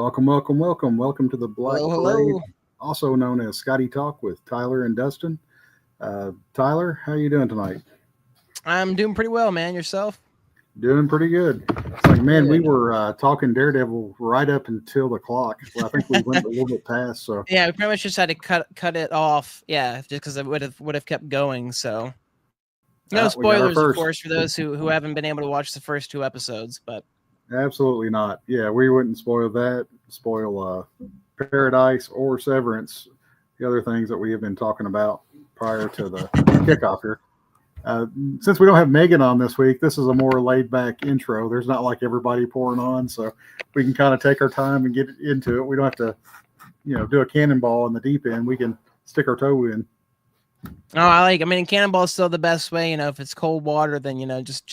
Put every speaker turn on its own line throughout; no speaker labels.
Welcome, welcome, welcome. Welcome to the Black
Hello,
Parade,
hello.
also known as Skottie Talk with Tyler and Dustin. Tyler, how you doing tonight?
I'm doing pretty well, man. Yourself?
Doing pretty good. It's like, man, we
Good.
were talking Daredevil right up until the clock. Well, I think we went a little bit past. So,
Yeah, we pretty much just had to cut it off. Yeah, just because it would have kept going. So no
we got our
spoilers, of
first.
course, for those who haven't been able to watch the first two episodes. But
Absolutely not. Yeah, we wouldn't spoil that. Spoil Paradise or Severance, the other things that we have been talking about prior to the kickoff here. Uh, since we don't have Megan on this week, this is a more laid back intro. There's not like everybody pouring on, so we can kind of take our time and get into it. We don't have to, do a cannonball in the deep end. We can stick our toe in.
I mean, cannonball is still the best way. If it's cold water, then just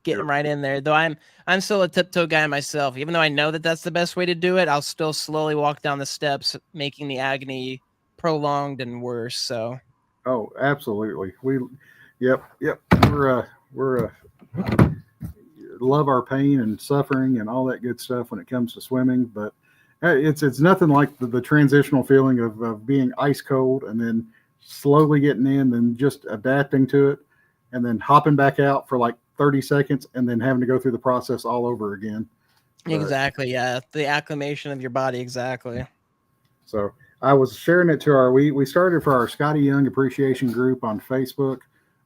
getting
Sure.
right in there. Though I'm still a tiptoe guy myself. Even though I know that that's the best way to do it, I'll still slowly walk down the steps, making the agony prolonged and worse. So.
Oh, absolutely. Yep. We're love our pain and suffering and all that good stuff when it comes to swimming, but it's nothing like the transitional feeling of being ice cold and then slowly getting in, then just adapting to it, and then hopping back out for like 30 seconds and then having to go through the process all over again. But
Exactly. Yeah. The acclimation of your body. Exactly.
so I was sharing it to we started for our Scotty Young appreciation group on Facebook.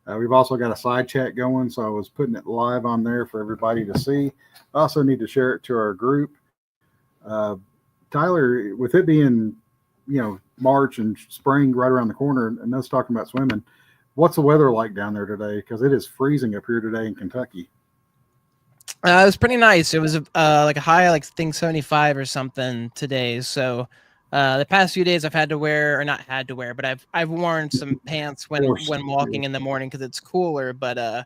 We've also got a side chat going, so I was putting it live on there for everybody to see. I also need to share it to our group. Uh, Tyler, with it being, March and spring right around the corner, and us talking about swimming, what's the weather like down there today? Because it is freezing up here today in Kentucky.
It was pretty nice. It was like a high, like I think 75 or something today. So the past few days I've had to wear, or not had to wear, but I've worn some pants
Forced.
when walking in the morning because it's cooler. But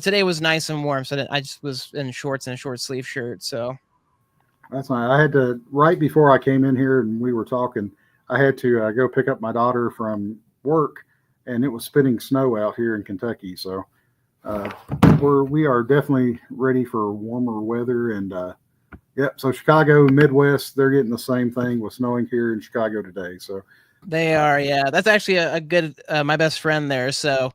today was nice and warm, so I just was in shorts and a short sleeve shirt. So
That's nice. I had to, right before I came in here and we were talking, I had to go pick up my daughter from work, and it was spitting snow out here in Kentucky. So uh, we are definitely ready for warmer weather. And yep, so Chicago, Midwest, they're getting the same thing with snowing here in Chicago today. So
they are, yeah. That's actually a good my best friend there. So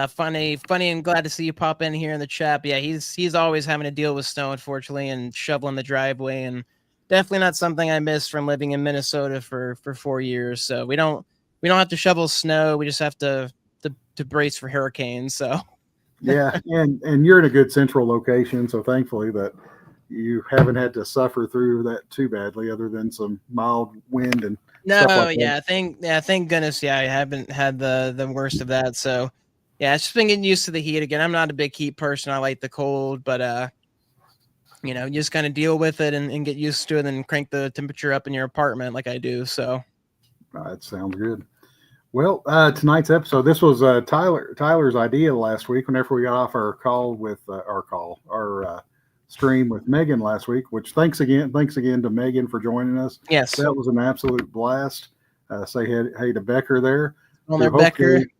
funny, and glad to see you pop in here in the chat. But yeah, he's always having to deal with snow, unfortunately, and shoveling the driveway, and definitely not something I miss from living in Minnesota for 4 years. So we don't have to shovel snow. We just have to brace for hurricanes. So
yeah, and you're in a good central location, so thankfully that you haven't had to suffer through that too badly, other than some mild wind and stuff
no,
like that.
thank goodness, yeah, I haven't had the worst of that. So yeah, it's just been getting used to the heat again. I'm not a big heat person. I like the cold, but you just kind of deal with it and get used to it and crank the temperature up in your apartment like I do. So
That sounds good. Well, tonight's episode, this was Tyler's idea last week. Whenever we got off our call with our stream with Megan last week, which thanks again to Megan for joining us.
yes,
That was an absolute blast. Say hey to Becker there.
on
Who
there, Becker.
hopefully,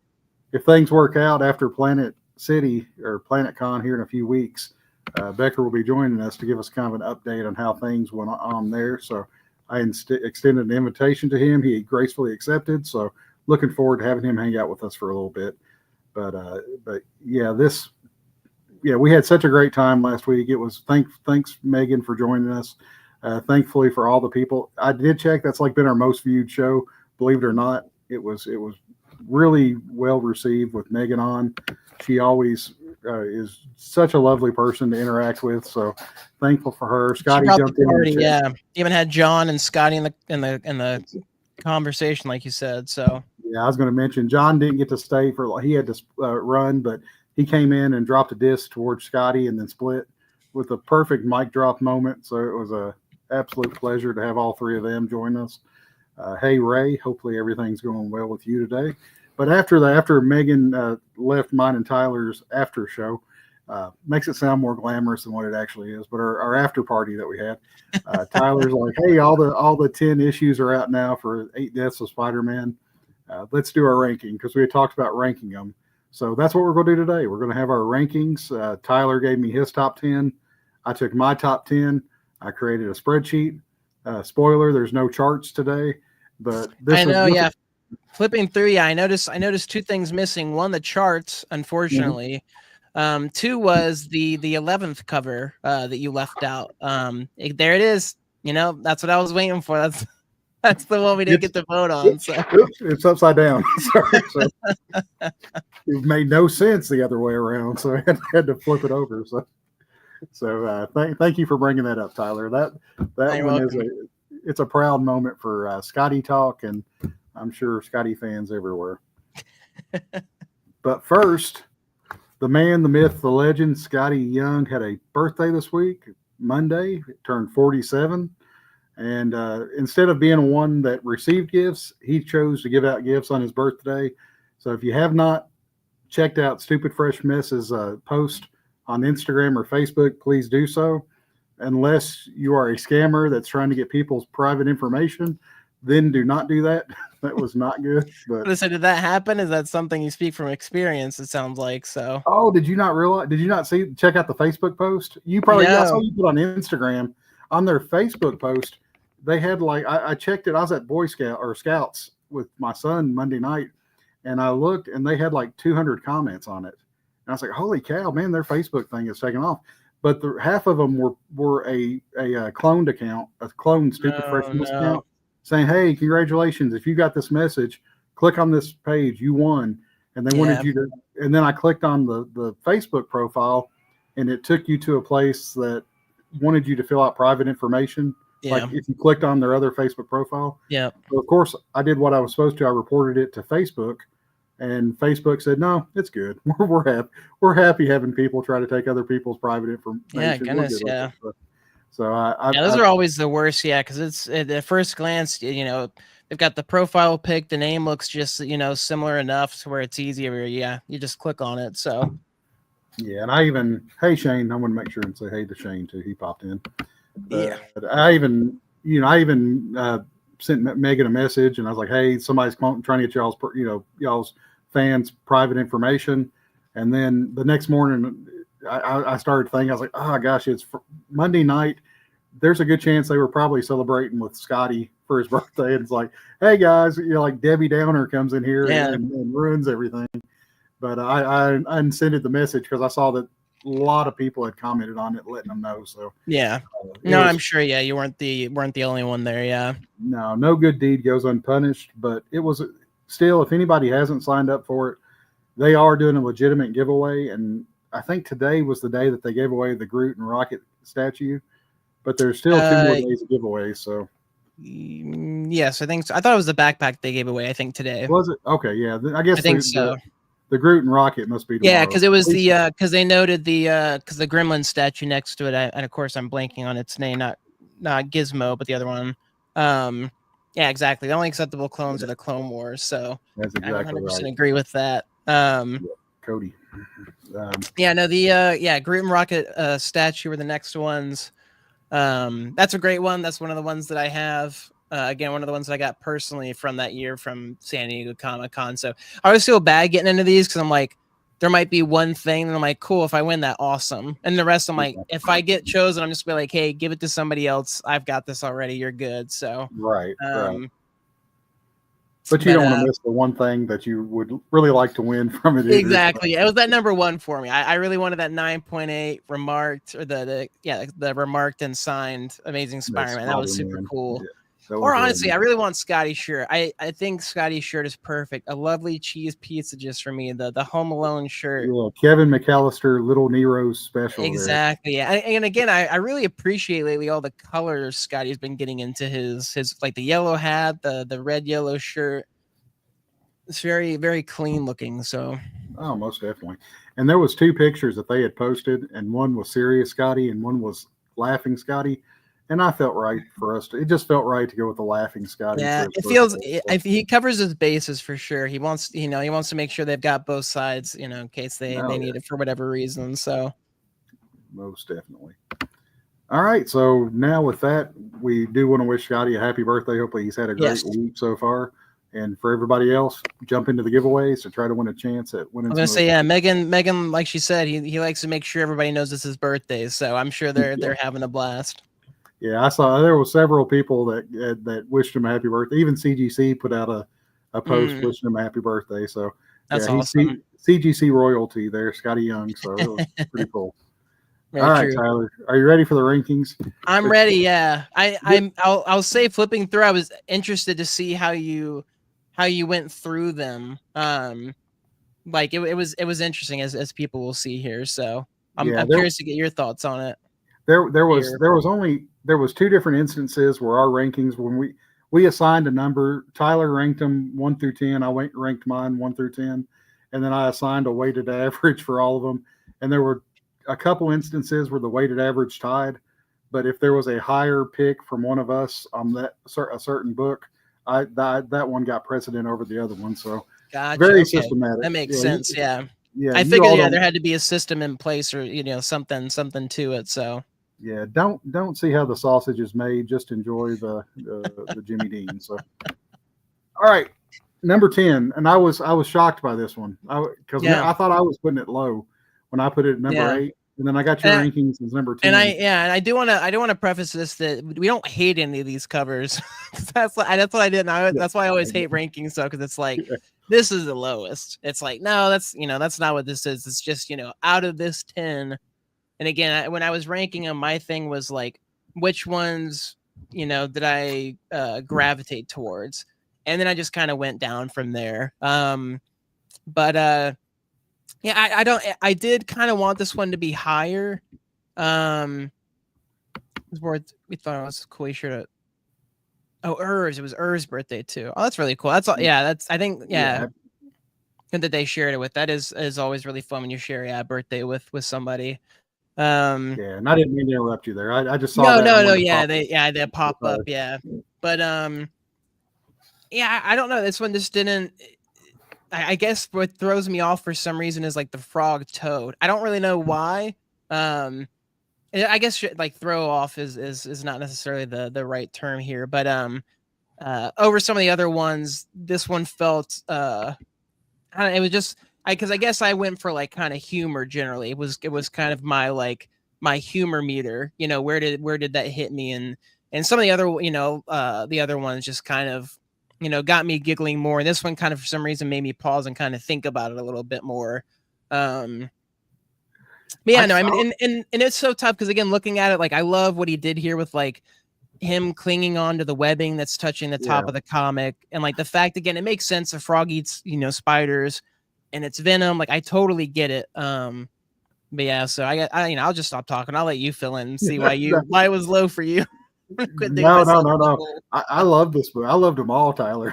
if things work out after Planet City or Planet Con here in a few weeks, Becker will be joining us to give us kind of an update on how things went on there. So I extended an invitation to him. He gracefully accepted. So looking forward to having him hang out with us for a little bit. But yeah, we had such a great time last week. It was thanks Megan for joining us. Thankfully for all the people. I did check. That's like been our most viewed show. Believe it or not, it was really well received with Megan on. She always is such a lovely person to interact with. So thankful for her.
She
Skottie
brought the
jumped in
party.
the chat.
Yeah, even had John and Skottie in the conversation, like you said. So
Yeah, I was going to mention John didn't get to stay he had to run, but he came in and dropped a disc towards Skottie and then split with a perfect mic drop moment. So it was a absolute pleasure to have all three of them join us. Hey Ray, hopefully everything's going well with you today. But after Megan left mine and Tyler's after show, makes it sound more glamorous than what it actually is. But our after party that we had, Tyler's like, hey, all the 10 issues are out now for 8 Deaths of Spider-Man. Let's do our ranking, because we had talked about ranking them. So that's what we're going to do today. We're going to have our rankings. Tyler gave me his top 10. I took my top 10. I created a spreadsheet. Spoiler: there's no charts today, but
I
this was
know,
this.
yeah. Flipping through, yeah, I noticed two things missing. One, the charts,
Mhm.
unfortunately. Two was the 11th cover that you left out. There it is. You know, that's what I was waiting for. That's the one we didn't
It's
get to vote on.
oops,
So
oops, it's upside down. Sorry, so it made no sense the other way around, so I had to flip it over. So thank you for bringing that up, Tyler. That
you're
one is
welcome.
it's a proud moment for Skottie talk, and I'm sure Skottie fans everywhere. But first, the man, the myth, the legend, Scotty Young had a birthday this week, Monday. Turned 47. And instead of being one that received gifts, he chose to give out gifts on his birthday. So if you have not checked out Stupid Fresh Mess's post on Instagram or Facebook, please do so. Unless you are a scammer that's trying to get people's private information, then do not do that. That was not good. But
So did that happen? Is that something you speak from experience? It sounds like so.
oh, did you not realize? Did you not see? Check out the Facebook post. You probably, I saw
No.
you put on Instagram. On their Facebook post, they had like I checked it. I was at Boy Scout or Scouts with my son Monday night, and I looked, and they had like 200 comments on it. And I was like, "Holy cow, man! Their Facebook thing is taking off." But half of them were a cloned account, a cloned Stupid
Oh
Freshness
no.
account, saying, "Hey, congratulations! If you got this message, click on this page. You won." And they wanted
Yeah.
you to. And then I clicked on the Facebook profile, and it took you to a place that wanted you to fill out private information. Like
Yeah.
if you clicked on their other Facebook profile.
Yeah.
So of course, I did what I was supposed to. I reported it to Facebook, and Facebook said, "No, it's good. We're happy having people try to take other people's private
Yeah.
information. We're
Goodness.
good with
Yeah.
it." So
Yeah, those are always the worst. Yeah, because it's at first glance, they've got the profile pic, the name looks just similar enough to where it's easier. Yeah, you just click on it. So
yeah, and I even hey Shane, I want to make sure and say hey to Shane too. He popped in.
yeah,
But I even sent Megan a message, and I was like, "Hey, somebody's trying to get y'all's fans' private information." And then the next morning, I started thinking, I was like, "Oh gosh, it's Monday night. There's a good chance they were probably celebrating with Scotty for his birthday." And it's like, "Hey guys, like Debbie Downer comes in here
yeah,
and ruins everything." But I unsended the message because I saw that a lot of people had commented on it, letting them know. So
yeah.
it
No, I'm
was
sure. Yeah, you weren't the only one there. Yeah,
no good deed goes unpunished. But it was still, if anybody hasn't signed up for it, they are doing a legitimate giveaway. And I think today was the day that they gave away the Groot and Rocket statue. But there's still 2 more
uh,
days of giveaways. So
yes, I think so. I thought it was the backpack they gave away. I think today.
was it okay? Yeah, I
I
guess
think so.
the Groot and Rocket must be
Yeah,
tomorrow.
because it was
At least,
because they noted because the Gremlin statue next to it, and of course I'm blanking on its name, not Gizmo, but the other one. Yeah, exactly. The only acceptable clones are the Clone Wars, so
that's
I
exactly
100%
right.
agree with that.
Yeah, Cody. Um,
Yeah, no, Groot and Rocket statue were the next ones. That's a great one. That's one of the ones that I have. Again, one of the ones that I got personally from that year from San Diego Comic Con. So I always feel bad getting into these because I'm like, there might be one thing, and I'm like, cool, if I win that, awesome. And the rest, I'm like, if I get chosen, I'm just gonna be like, hey, give it to somebody else. I've got this already. You're good. So,
right, right.
um,
But you
but
don't want to miss the one thing that you would really like to win from it either.
exactly, it was that number one for me. I really wanted that 9.8 remarked or the remarked and signed Amazing
That's
Spider-Man. That was super
Spider-Man.
cool.
Yeah, that was
Or
really
honestly,
neat.
I really want Scotty's shirt. I think Scotty's shirt is perfect. A lovely cheese pizza just for me. The Home Alone shirt.
Yeah, Kevin McAllister, Little Nero's special there.
Exactly. Yeah. And again, I really appreciate lately all the colors Scotty's been getting into his like the yellow hat, the red yellow shirt. It's very, very clean looking. So
Oh, most definitely. And there was 2 pictures that they had posted, and one was serious Scotty, and one was laughing Scotty. And I felt right for us to. It just felt right to go with the laughing Scotty
yeah,
for his
it feels
birthday.
if he covers his bases for sure. He wants to make sure they've got both sides, in case they
Oh,
need it for whatever reason. So
most definitely. All right, so now with that, we do want to wish Scotty a happy birthday. Hopefully, he's had a great
yes.
week so far. And for everybody else, jump into the giveaways to try to win a chance at winning
I was
some
gonna
of
say,
those.
yeah, Megan, like she said, he likes to make sure everybody knows it's his birthday. So I'm sure they're having a blast.
Yeah, I saw there were several people that wished him a happy birthday. Even CGC put out a post
Mm,
wishing him a happy birthday. So
that's
yeah, he's
awesome.
CGC royalty there, Skottie Young. So it was pretty cool. All
Very
right,
true.
Tyler, are you ready for the rankings?
I'm
It's-
ready. Yeah, I'll say flipping through. I was interested to see how you went through them. Like it was interesting as people will see here. So
yeah,
I'm curious to get your thoughts on it here.
there was two different instances where our rankings when we assigned a number. Tyler ranked them 1 through 10. Ranked mine 1 through 10, and then I assigned a weighted average for all of them. And there were a couple instances where the weighted average tied, but if there was a higher pick from one of us on a certain book, that one got precedent over the other one. So
Gotcha.
very
Okay,
systematic.
that makes sense. Yeah,
Yeah,
I
you
figured
all
yeah
don't.
there had to be a system in place or something to it. So
Yeah, don't see how the sausage is made. Just enjoy the Jimmy Dean. So, all right, number 10, and I was shocked by this one. Because
yeah,
I thought I was putting it low when I put it at number
yeah.
8, and then I got your
And
rankings as number
And
10.
and I do want to preface this that we don't hate any of these covers. That's what I did. And
Yeah,
that's why I always hate rankings though, because it's like this is the lowest. It's like no, that's not what this is. It's just out of this 10. And again, when I was ranking them, my thing was like which ones did I gravitate towards, and then I just kind of went down from there. But yeah, I did kind of want this one to be higher. We thought it was cool. You sure to. Oh, Urs. It was Urs' birthday too. Oh, that's really cool. That's all. Yeah, I think. Yeah,
yeah,
good that they shared it with. That is always really fun when you share a birthday with somebody.
yeah. And I didn't mean to interrupt you there. I just saw
No,
that and
no, no.
wanted to
Yeah,
pop.
they pop up. Yeah, but yeah, I don't know. This one just didn't. I guess what throws me off for some reason is like the frog toad. I don't really know why. I guess like throw off is not necessarily the right term here, but over some of the other ones, this one felt it was just because I guess I went for like kind of humor generally. It was kind of my humor meter. Where did that hit me? And some of the other the other ones just kind of got me giggling more. And this one kind of for some reason made me pause and kind of think about it a little bit more. But yeah,
I
no, I
saw.
mean, and it's so tough because again, looking at it, like I love what he did here with like him clinging on to the webbing that's touching the top
Yeah,
of the comic, and like the fact again, it makes sense. A frog eats spiders, and it's venom. Like I totally get it. But yeah, so I'll just stop talking. I'll let you fill in and see why it was low for you. Quit digging
no, no,
myself
no,
in the
no.
hole.
I love this book. I loved them all, Tyler.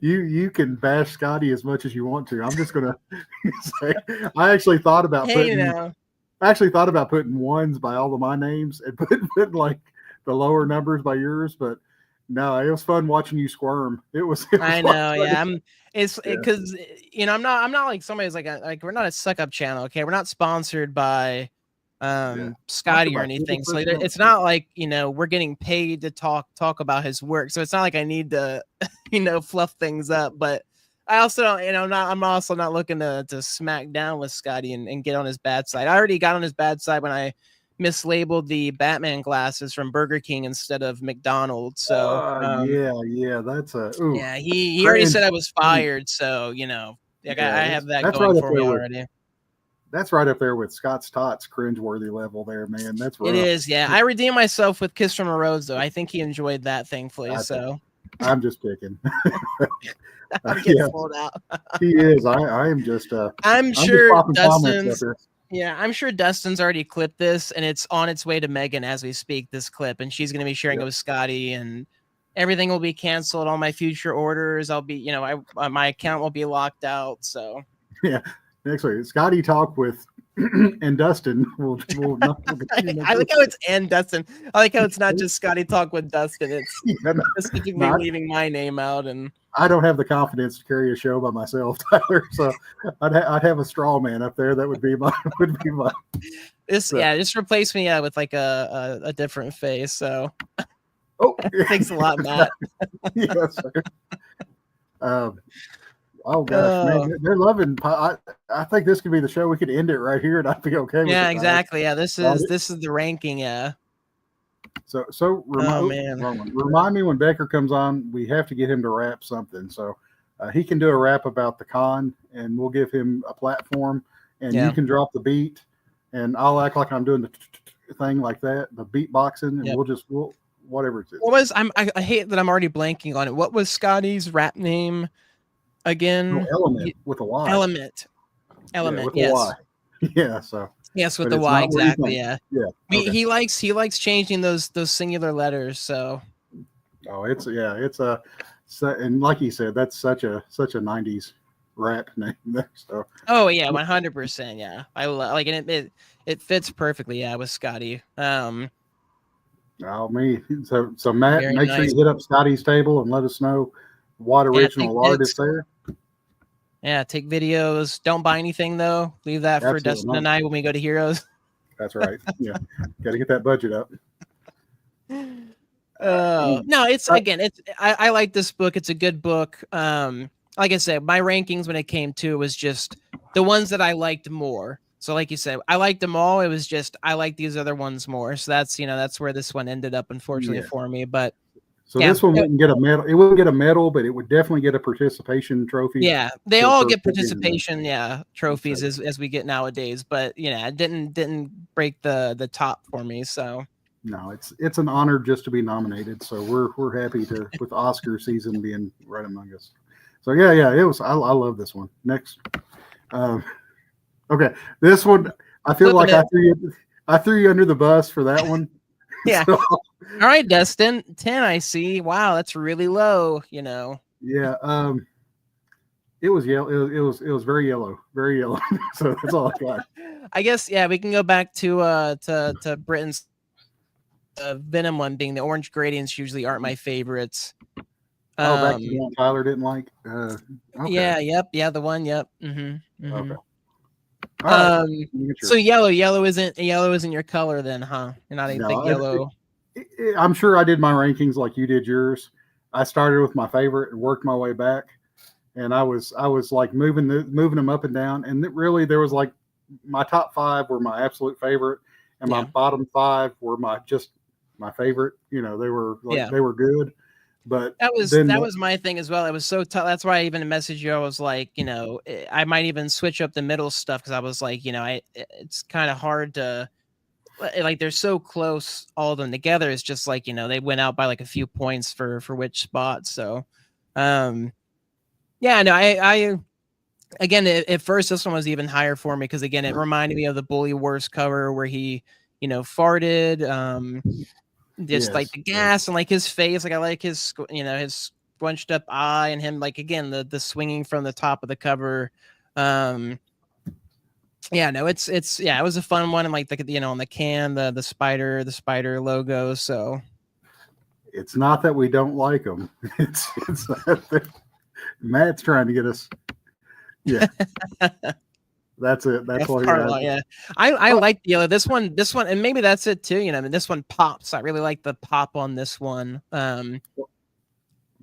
You can bash Skottie as much as you want to. I'm just gonna say I actually thought about
Hey,
putting
now.
ones by all of my names and putting like the lower numbers by yours, but no, it was fun watching you squirm. It was
I
a lot of
know,
fun.
yeah. It's
Yeah,
because I'm not like somebody's like we're not a suck up channel, okay? We're not sponsored by
yeah. Sponsored
Skottie or
by
anything. So
Superfruit Milk.
it's not like we're getting paid to talk about his work. So it's not like I need to fluff things up. But I also don't I'm also not looking to smack down with Skottie and get on his bad side. I already got on his bad side when I mislabeled the Batman glasses from Burger King instead of McDonald's. So
Yeah. That's a ooh
yeah, he already
cringe.
said I was fired, so like
Yeah,
I have that
that's right
going
up
for me
there with
already.
Scott's Tots cringeworthy level there, man. That's
It
rough.
is, yeah. I redeemed myself with Kiss from a Rose, though. I think he enjoyed that, thankfully.
Gotcha.
So
I'm just picking.
I'm getting
Yeah,
sold out.
he is. I am just
I'm
I'm just
sure
popping comments up
Dustin's.
here.
Yeah, I'm sure Dustin's already clipped this, and it's on its way to Megan as we speak. This clip, and she's going to be sharing it
Yep.
with Skottie, and everything will be canceled. All my future orders, I'll be, my account will be locked out. So
Yeah. Next week, Skottie talk with and Dustin will continue next
I like
week.
how it's and Dustin. I like how it's not just Skottie talk with Dustin. It's
Yeah,
specifically
no,
leaving my name out, and
I don't have the confidence to carry a show by myself, Tyler. So I'd have a straw man up there. That would be my
this
so.
just replace me with like a different face. So
Oh,
thanks a lot, Matt.
yes. Sir. Oh gosh, man,
Oh,
they're loving. I think this could be the show. We could end it right here, and I'd be okay with
yeah,
it. Tyler.
exactly. Yeah, this is the ranking. Yeah. Oh man.
Remind me when Becker comes on. We have to get him to rap something. So he can do a rap about the con, and we'll give him a platform, and you
Yeah.
can drop the beat, and I'll act like I'm doing the thing like that, the beatboxing, and
Yep.
we'll whatever it is.
What was I hate that I'm already blanking on it. What was Skottie's rap name again?
Element with a Y.
Element.
Yeah, with a
Yes.
Y. Yeah. So.
Yes, with
But
the
it's
Y,
not what you
exactly.
think.
Yeah.
Yeah. Okay.
He likes changing those singular letters. So.
Oh, it's and like you said, that's such a '90s rap name there. So.
Oh yeah, 100%. Yeah, I like it. It fits perfectly. Yeah, with Skottie.
Oh me. So Matt,
Very
make sure
nice.
you hit up Scottie's table and let us know what
Yeah,
original art is there.
Yeah, take videos. Don't buy anything though. Leave that for
Absolutely
Dustin
not.
and I when we go to Heroes.
That's right. Yeah. Got to get that budget up.
No, I like this book. It's a good book. Like I said, my rankings when it came to was just the ones that I liked more. So like you said, I liked them all. It was just I like these other ones more. So that's where this one ended up, unfortunately for me. But
so this one wouldn't get a medal. It wouldn't get a medal, but it would definitely get a participation trophy.
Yeah, they all get participation, trophies as we get nowadays. But it didn't break the top for me. So
no, it's an honor just to be nominated. So we're happy with Oscar season being right among us. So yeah, it was. I love this one. Next, okay, this one I feel like I threw you under the bus for that one.
Yeah. So, all right, Dustin, 10. I see. Wow, that's really low.
Yeah. It was yellow. It was very yellow, very yellow. So that's all I got.
I guess we can go back to Britain's Venom one being the orange gradients usually aren't my favorites.
Back to the one Tyler didn't like. Okay.
Yeah, the one. Yep. Mm-hmm.
Okay.
So yellow isn't your color then, huh? You're not a big yellow.
I'm sure I did my rankings like you did yours. I started with my favorite and worked my way back, and I was like moving them up and down, and really there was like my top 5 were my absolute favorite, and my bottom 5 were my favorite. They were they were good. But
that was my thing as well. It was so tough. That's why I even messaged you. I was like, I might even switch up the middle stuff because I was like, it's kind of hard to like. They're so close, all of them together. It's just like they went out by like a few points for which spot. So, I again at first this one was even higher for me because again it reminded me of the Bully Wars cover where he farted. Just like the gas and like his face, like I like his his squunched up eye and him like again the swinging from the top of the cover. It was a fun one and like on the can the spider logo. So
it's not that we don't like them. It's not that Matt's trying to get us. Yeah. That's it. That's what
I like the yellow. This one, and maybe that's it too. This one pops. I really like the pop on this one.
But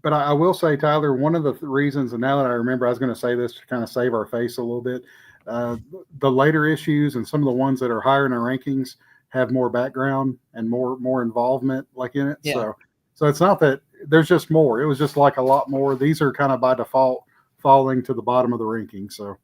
I will say, Tyler, one of the reasons, and now that I remember, I was going to say this to kind of save our face a little bit. The later issues and some of the ones that are higher in our rankings have more background and more involvement like in it.
Yeah.
So it's not that there's just more. It was just like a lot more. These are kind of by default falling to the bottom of the ranking. So.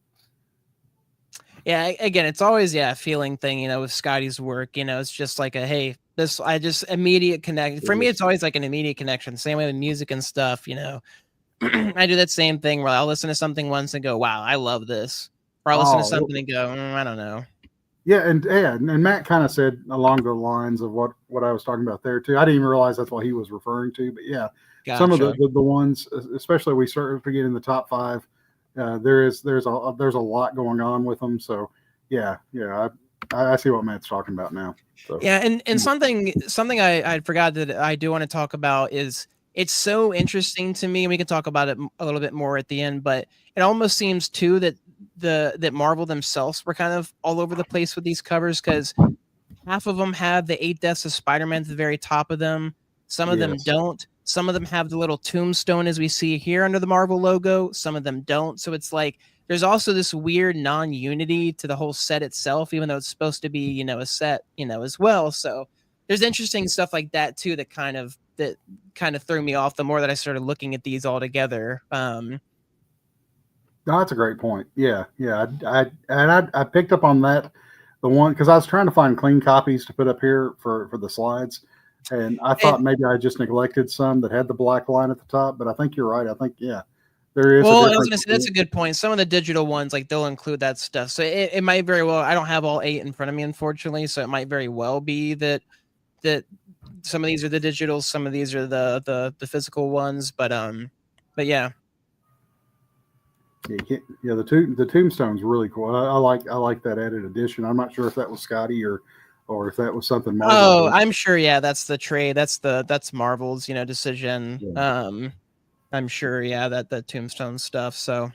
Yeah, again, it's always a feeling thing, with Skottie's work. It's just like I just immediate connect. For me, it's always like an immediate connection. Same way with music and stuff. I do that same thing where I'll listen to something once and go, "Wow, I love this," or I'll listen to something and go, I don't know.
Yeah, and Matt kind of said along the lines of what I was talking about there too. I didn't even realize that's what he was referring to, but yeah, gotcha. Some of the ones, especially we start to get in the top 5. There's a lot going on with them. So yeah, I see what Matt's talking about now. So.
Yeah, and something I forgot that I do want to talk about is it's so interesting to me, and we can talk about it a little bit more at the end. But it almost seems too that Marvel themselves were kind of all over the place with these covers because half of them have the 8 Deaths of Spider-Man at the very top of them. Some of them don't. Some of them have the little tombstone as we see here under the Marvel logo. Some of them don't. So it's like there's also this weird non-unity to the whole set itself, even though it's supposed to be, a set, as well. So there's interesting stuff like that too that kind of threw me off the more that I started looking at these all together.
No, that's a great point. Yeah, yeah. I picked up on that, the one, because I was trying to find clean copies to put up here for the slides, and I thought
And
maybe I just neglected some that had the black line at the top. But I think you're right. I think there is a
well, I was
difference.
gonna say that's a good point. Some of the digital ones, like they'll include that stuff, so it might very well. I don't have all 8 in front of me, unfortunately, so it might very well be that some of these are the digitals, some of these are the physical ones, but yeah.
Yeah, the tombstone's really cool. I like that added addition. I'm not sure if that was Skottie or if that was something Marvel
Oh,
did.
I'm sure. Yeah, that's the trade. That's Marvel's, decision.
Yeah.
I'm sure. Yeah, that Tombstone stuff. So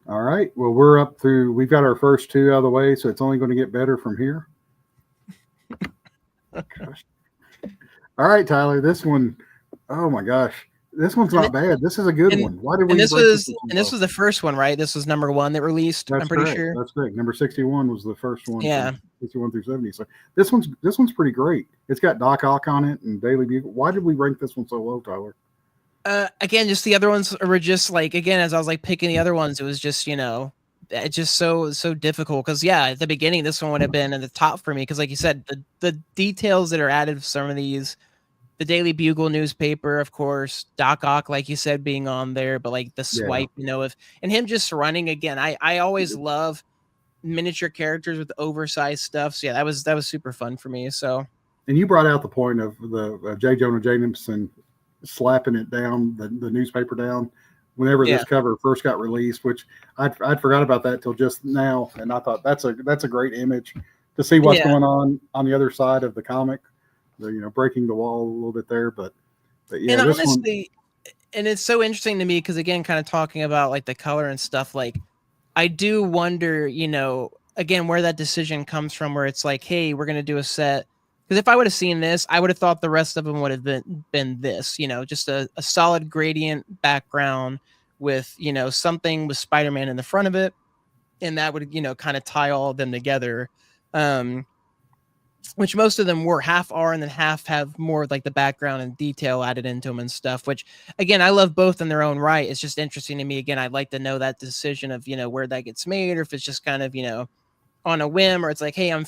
All right. Well, we're up through. We've got our first 2 out of the way, so it's only going to get better from here. Gosh. All right, Tyler. This one, oh my gosh, this one's not bad. This is a good one. Why did we?
This was the first one, right? This was number 1 that released.
That's
I'm pretty
correct.
sure.
That's correct. Number 61 was the first one.
Yeah.
61 through 70. So this one's pretty great. It's got Doc Ock on it and Daily Bugle. Why did we rank this one so low, Tyler?
Again, just the other ones were just like, again, as I was like picking the other ones, it was just, it's just so difficult. Cause yeah, at the beginning, this one would have been at the top for me. Cause like you said, the details that are added of some of these, the Daily Bugle newspaper, of course, Doc Ock, like you said, being on there, but like the swipe, and him just running again. I always love miniature characters with oversized stuff. So yeah, that was super fun for me. So,
and you brought out the point of the J. Jonah Jameson slapping it down, the newspaper down, whenever this cover first got released, which I'd forgot about that till just now, and I thought that's a great image to see what's going on the other side of the comic. Breaking the wall a little bit there, but yeah.
And honestly, and it's so interesting to me because again, kind of talking about like the color and stuff, like I do wonder, again, where that decision comes from, where it's like, hey, we're gonna do a set. Because if I would have seen this, I would have thought the rest of them would have been this, just a solid gradient background with, something with Spider-Man in the front of it. And that would, kind of tie all of them together. Which most of them were half are and then half have more of like the background and detail added into them and stuff, which again, I love both in their own right. It's just interesting to me. Again, I'd like to know that decision of, where that gets made, or if it's just kind of, on a whim, or it's like, hey, I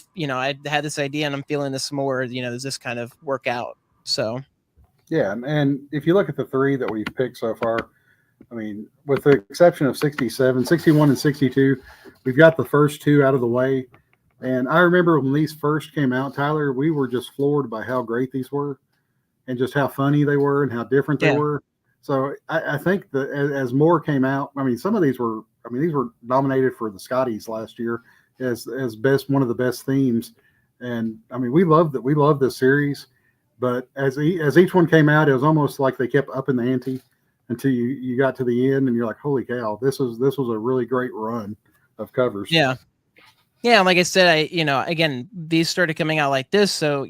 had this idea and I'm feeling this more, does this kind of work out? So,
yeah. And if you look at the 3 that we've picked so far, I mean, with the exception of 67, 61, and 62, we've got the first 2 out of the way. And I remember when these first came out, Tyler, we were just floored by how great these were and just how funny they were and how different they were. So I think that as more came out, I mean, some of these were nominated for the Skotties last year as best, one of the best themes. And I mean, we love this series, but as each one came out, it was almost like they kept upping the ante until you got to the end and you're like, holy cow, this was a really great run of covers.
Yeah. Yeah, and like I said, again, these started coming out like this, so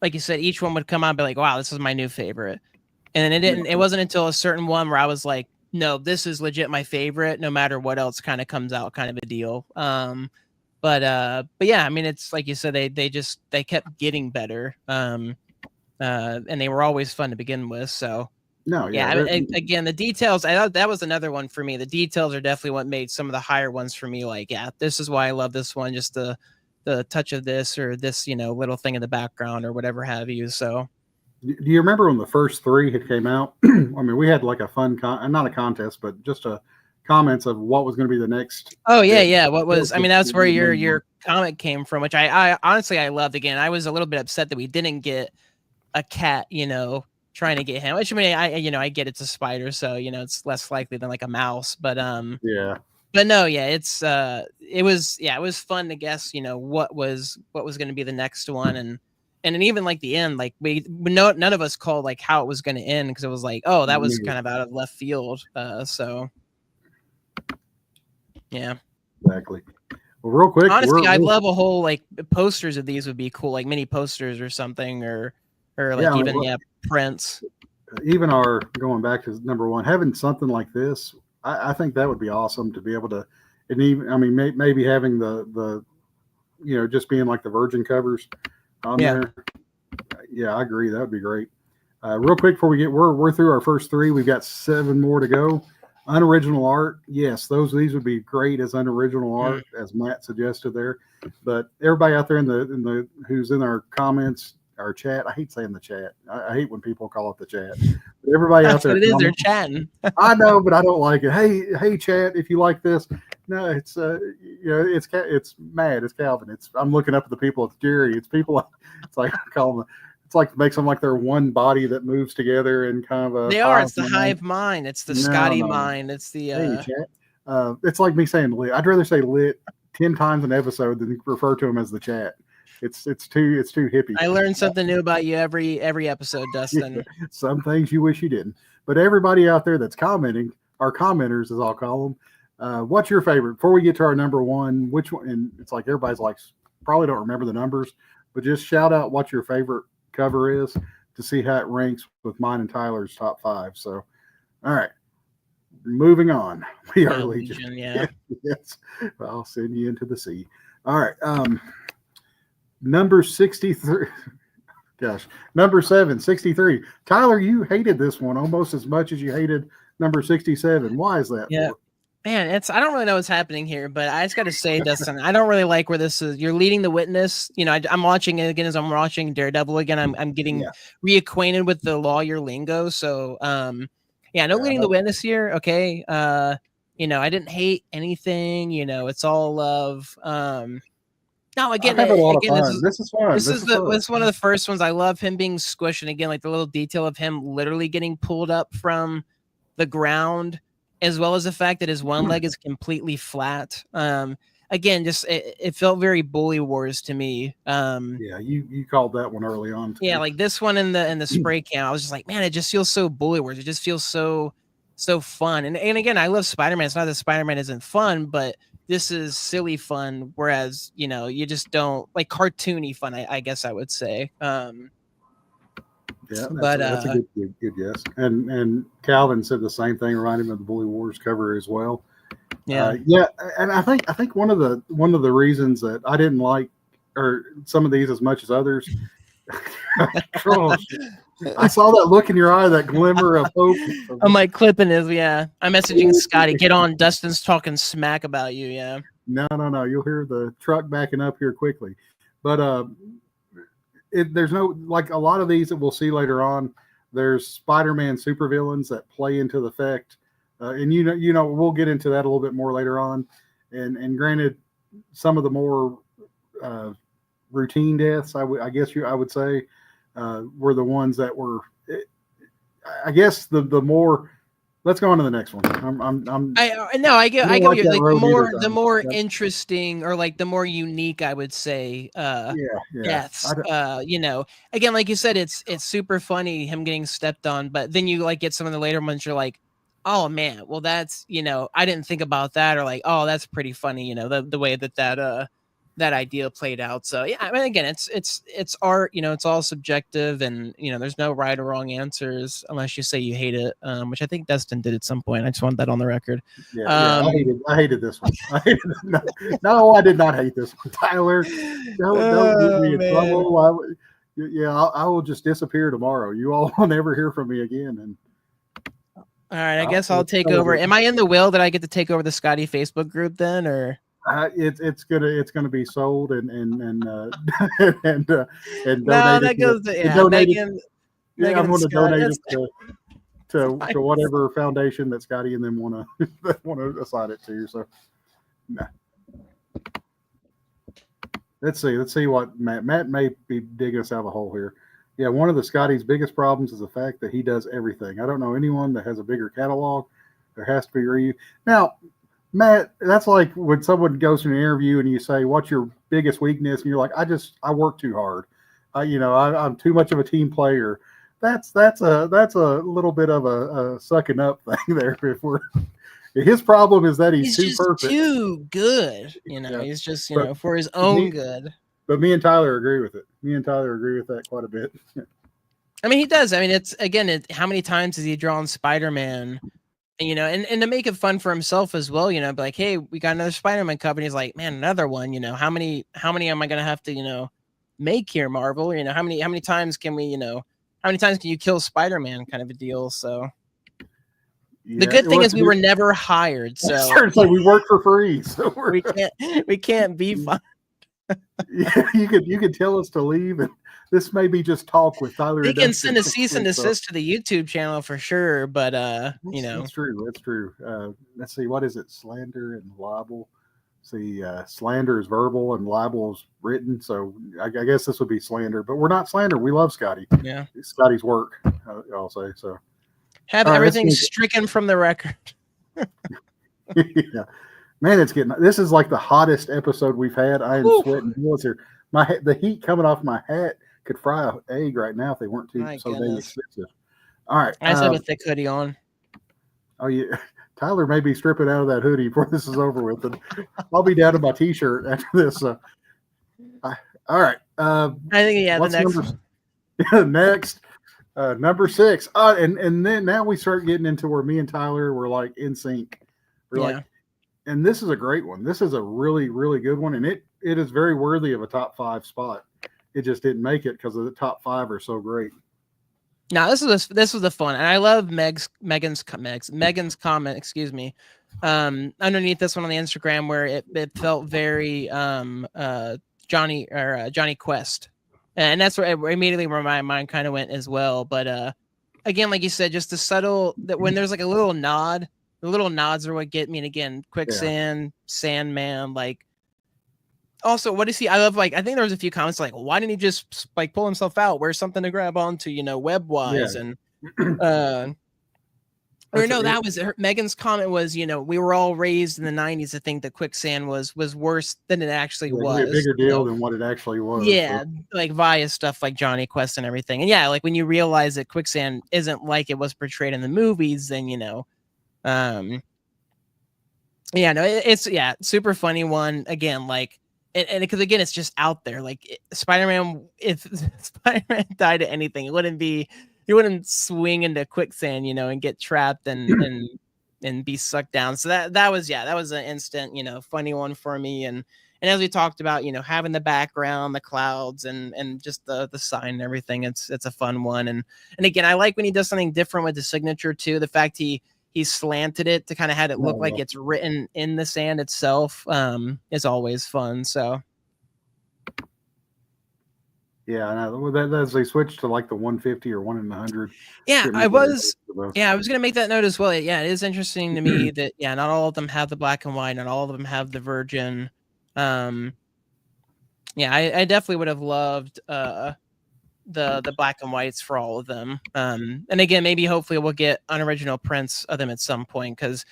like you said, each one would come out and be like, "Wow, this is my new favorite," and then it wasn't until a certain one where I was like, "No, this is legit my favorite, no matter what else kind of comes out," kind of a deal. But yeah, I mean, it's like you said, they kept getting better, and they were always fun to begin with. So.
No,
yeah. Again, the details. I thought that was another one for me. The details are definitely what made some of the higher ones for me. Like, yeah, this is why I love this one. Just the touch of this or this, little thing in the background or whatever have you. So,
do you remember when the first 3 had came out? I mean, we had like a fun not a contest, but just a comments of what was going to be the next.
Oh yeah, yeah. What was? I mean, that's where your comic came from, which I honestly I loved. Again, I was a little bit upset that we didn't get a cat. Trying to get him, which I mean, I get it's a spider, so it's less likely than like a mouse, but
yeah,
but no, yeah, it was fun to guess, what was going to be the next one, and even like the end, like none of us called like how it was going to end because it was like, oh, that was kind of out of left field, so yeah,
exactly. Well, real quick,
honestly, I'd love a whole like posters of these would be cool, like mini posters or something, or like prints.
Even our going back to number 1, having something like this, I think that would be awesome to be able to, and even, I mean, maybe having the just being like the virgin covers on there. Yeah, I agree. That would be great. Real quick before we're through our first 3. We've got 7 more to go. Unoriginal art, yes, these would be great as unoriginal art, as Matt suggested there. But everybody out there in the who's in our comments, our chat, I hate saying the chat. I hate when people call it the chat. But everybody out there,
what it is. They're chatting.
I know, but I don't like it. Hey, chat, if you like this, no, it's it's Matt, it's Calvin. I'm looking up at the people. It's Jerry. It's people. It's like I call them. It's like makes them like they're one body that moves together in kind of a.
They are. It's the hive mind. It's the Skottie mind. It's the.
Hey, chat. It's like me saying lit. I'd rather say lit 10 times an episode than refer to them as the chat. It's too hippie.
I learned something new about you every episode, Dustin.
Yeah, some things you wish you didn't. But everybody out there that's commenting, our commenters, as I'll call them, what's your favorite? Before we get to our number 1, which one? And it's like everybody's like probably don't remember the numbers, but just shout out what your favorite cover is to see how it ranks with mine and Tyler's top 5. So, all right, moving on. We are Legion.
Yeah.
Yes, I'll send you into the sea. All right, number 63. Gosh, number 7, 63. Tyler, you hated this one almost as much as you hated number 67. Why is that?
Yeah. Man, I don't really know what's happening here, but I just got to say, Dustin, I don't really like where this is. You're leading the witness. You know, I'm watching it again as I'm watching Daredevil again. I'm getting reacquainted with the lawyer lingo. So, leading the witness here. Okay. I didn't hate anything. It's all love. No, again,
this is fun.
This is one of the first ones. I love him being squished, and again, like the little detail of him literally getting pulled up from the ground, as well as the fact that his one leg is completely flat. Again, just it felt very Bully Wars to me.
You called that one early on too.
Yeah, like this one in the spray can, I was just like, man, it just feels so Bully Wars. It just feels so fun. And again, I love Spider-Man. It's not that Spider-Man isn't fun, but this is silly fun, whereas you just don't like cartoony fun. I guess I would say.
That's a good guess. And Calvin said the same thing, reminding him of the Bully Wars cover as well. And I think one of the reasons that I didn't like or some of these as much as others. I saw that look in your eye, that glimmer of hope.
I'm like clipping his, I'm messaging Skottie. Get on, Dustin's talking smack about you,
No. You'll hear the truck backing up here quickly. But there's no, like a lot of these that we'll see later on, there's Spider-Man supervillains that play into the effect. And we'll get into that a little bit more later on. And granted, some of the more routine deaths, I would say, were the ones that were, I guess the more. Let's go on to the next one.
I get like the more interesting or like the more unique, I would say. Deaths. Again, like you said, it's super funny him getting stepped on, but then you like get some of the later ones. You're like, oh man, well that's I didn't think about that, or like, oh that's pretty funny. The way that idea played out. So yeah, I mean, again, it's art, it's all subjective, and there's no right or wrong answers unless you say you hate it, which I think Dustin did at some point. I just want that on the record.
I hated this one. No, I did not hate this one. Tyler, don't get me in trouble. I will just disappear tomorrow. You all will never hear from me again. And
all right, I guess I'll take over. Am I in the will that I get to take over the Skottie Facebook group then, or?
It's gonna be sold and
no,
donated.
That goes to
Megan, I'm going to donate it to whatever foundation that Skottie and them want to assign it to. So, nah. Let's see what Matt may be digging us out of a hole here. Yeah, one of the Skottie's biggest problems is the fact that he does everything. I don't know anyone that has a bigger catalog. There has to be review. Now, Matt, that's like when someone goes to an interview and you say, "What's your biggest weakness?" and you're like, "I work too hard. I'm too much of a team player." That's a little bit of a sucking up thing there. His problem is that he's too
just
perfect,
too good. He's just for his own good.
But me and Tyler agree with it. Me and Tyler agree with that quite a bit.
I mean, he does. I mean, it's again, how many times has he drawn Spider-Man? And to make it fun for himself as well, be like, hey, we got another Spider-Man cover. And he's like, man, another one. How many am I gonna have to, make here, Marvel. You know, how many times can we, you know, how many times can you kill Spider-Man kind of a deal? So the
Yeah,
good
it
thing
was
is we were never hired, so
certainly we work for free, so
we can't be fine.
yeah, you could tell us to leave, and this may be just talk with Tyler
They
and
can
Dustin
send a
next
cease and
week. So
desist to the YouTube channel for sure, but you know,
that's true. That's true. Let's see, what is it? Slander and libel. See, slander is verbal and libel is written. So I guess this would be slander, but we're not slander. We love Skottie.
yeah.
It's Scottie's work. I'll say so.
Have
All right,
everything stricken from the record.
yeah. Man, it's getting. This is like the hottest episode we've had. I am
Woo.
sweating bullets here. The heat coming off my hat could fry an egg right now if they weren't too
My
so dang
goodness.
expensive. All right.
I just have a thick hoodie on.
Oh yeah, Tyler may be stripping out of that hoodie before this is over with, and I'll be down to my t-shirt after this. All right.
I think yeah. The next
one? Next, number 6. And then now we start getting into where me and Tyler were like in sync. We're like, and this is a great one. This is a really, really good one, and it is very worthy of a top 5 spot. It just didn't make it because of the top 5 are so great.
Now this was a fun, and I love Megan's comment. Excuse me. Underneath this one on the Instagram, where it felt very Johnny Quest, and that's where immediately where my mind kind of went as well. But again, like you said, just the subtle that when there's like a little nod, the little nods are what get me. And again, Quicksand, Sandman, like. Also, what is he? I love I think there was a few comments like, why didn't he just like pull himself out? Where's something to grab onto, you know, web wise and or no, that was Megan's comment was, you know, we were all raised in the 90s to think that Quicksand was worse than it actually was.
A bigger deal than what it actually was.
Yeah, so. Like via stuff like Johnny Quest and everything. And yeah, like when you realize that Quicksand isn't like it was portrayed in the movies, then you know, yeah, no, it's super funny one again, like. And because again, it's just out there. Like Spider-Man, if Spider-Man died to anything, he wouldn't swing into quicksand, you know, and get trapped and be sucked down. So that was an instant, you know, funny one for me. And as we talked about, you know, having the background, the clouds, and just the sign and everything, it's a fun one. And again, I like when he does something different with the signature too. The fact he slanted it to kind of have it look like it's written in the sand itself is always fun. So
yeah, and as they switched to like the 150 or 1 in 100.
Yeah, I was gonna make that note as well. Yeah, it is interesting to me that not all of them have the black and white, not all of them have the virgin. I definitely would have loved the black and whites for all of them. And again, maybe hopefully we'll get unoriginal prints of them at some point, because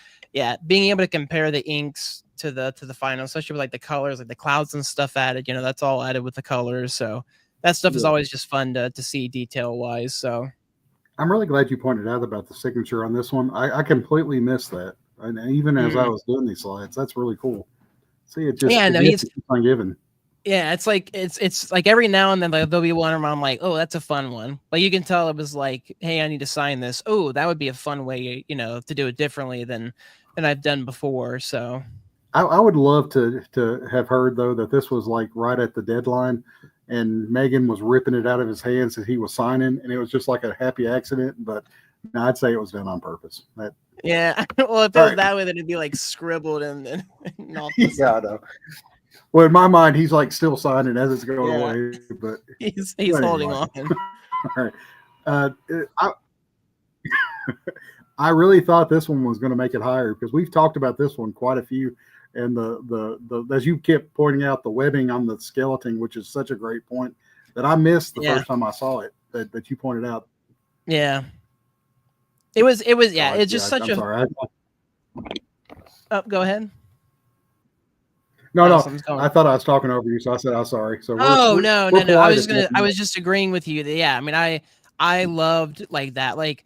being able to compare the inks to the final, especially with like the colors, like the clouds and stuff added, you know, that's all added with the colors. So that stuff is always just fun to see detail wise. So
I'm really glad you pointed out about the signature on this one. I completely missed that. And even as I was doing these slides, that's really cool. See, it just keeps on giving.
Yeah, it's like every now and then like, there'll be one where I'm like, oh, that's a fun one. But you can tell it was like, hey, I need to sign this. Oh, that would be a fun way, you know, to do it differently than I've done before. So
I would love to have heard though that this was like right at the deadline, and Megan was ripping it out of his hands as he was signing, and it was just like a happy accident. But no, I'd say it was done on purpose.
Well, if it was that way, then it'd be like scribbled and all.
Yeah, I know. Well, in my mind, he's like still signing as it's going away, but
he's holding on.
All right. I really thought this one was going to make it higher because we've talked about this one quite a few, and the as you kept pointing out, the webbing on the skeleton, which is such a great point that I missed the first time I saw it that you pointed out.
Yeah. It was it's just such a.
Sorry.
Go ahead.
No, I thought I was talking over you, so I said I'm sorry. So
no. I was just agreeing with you. I mean, I loved like that. Like,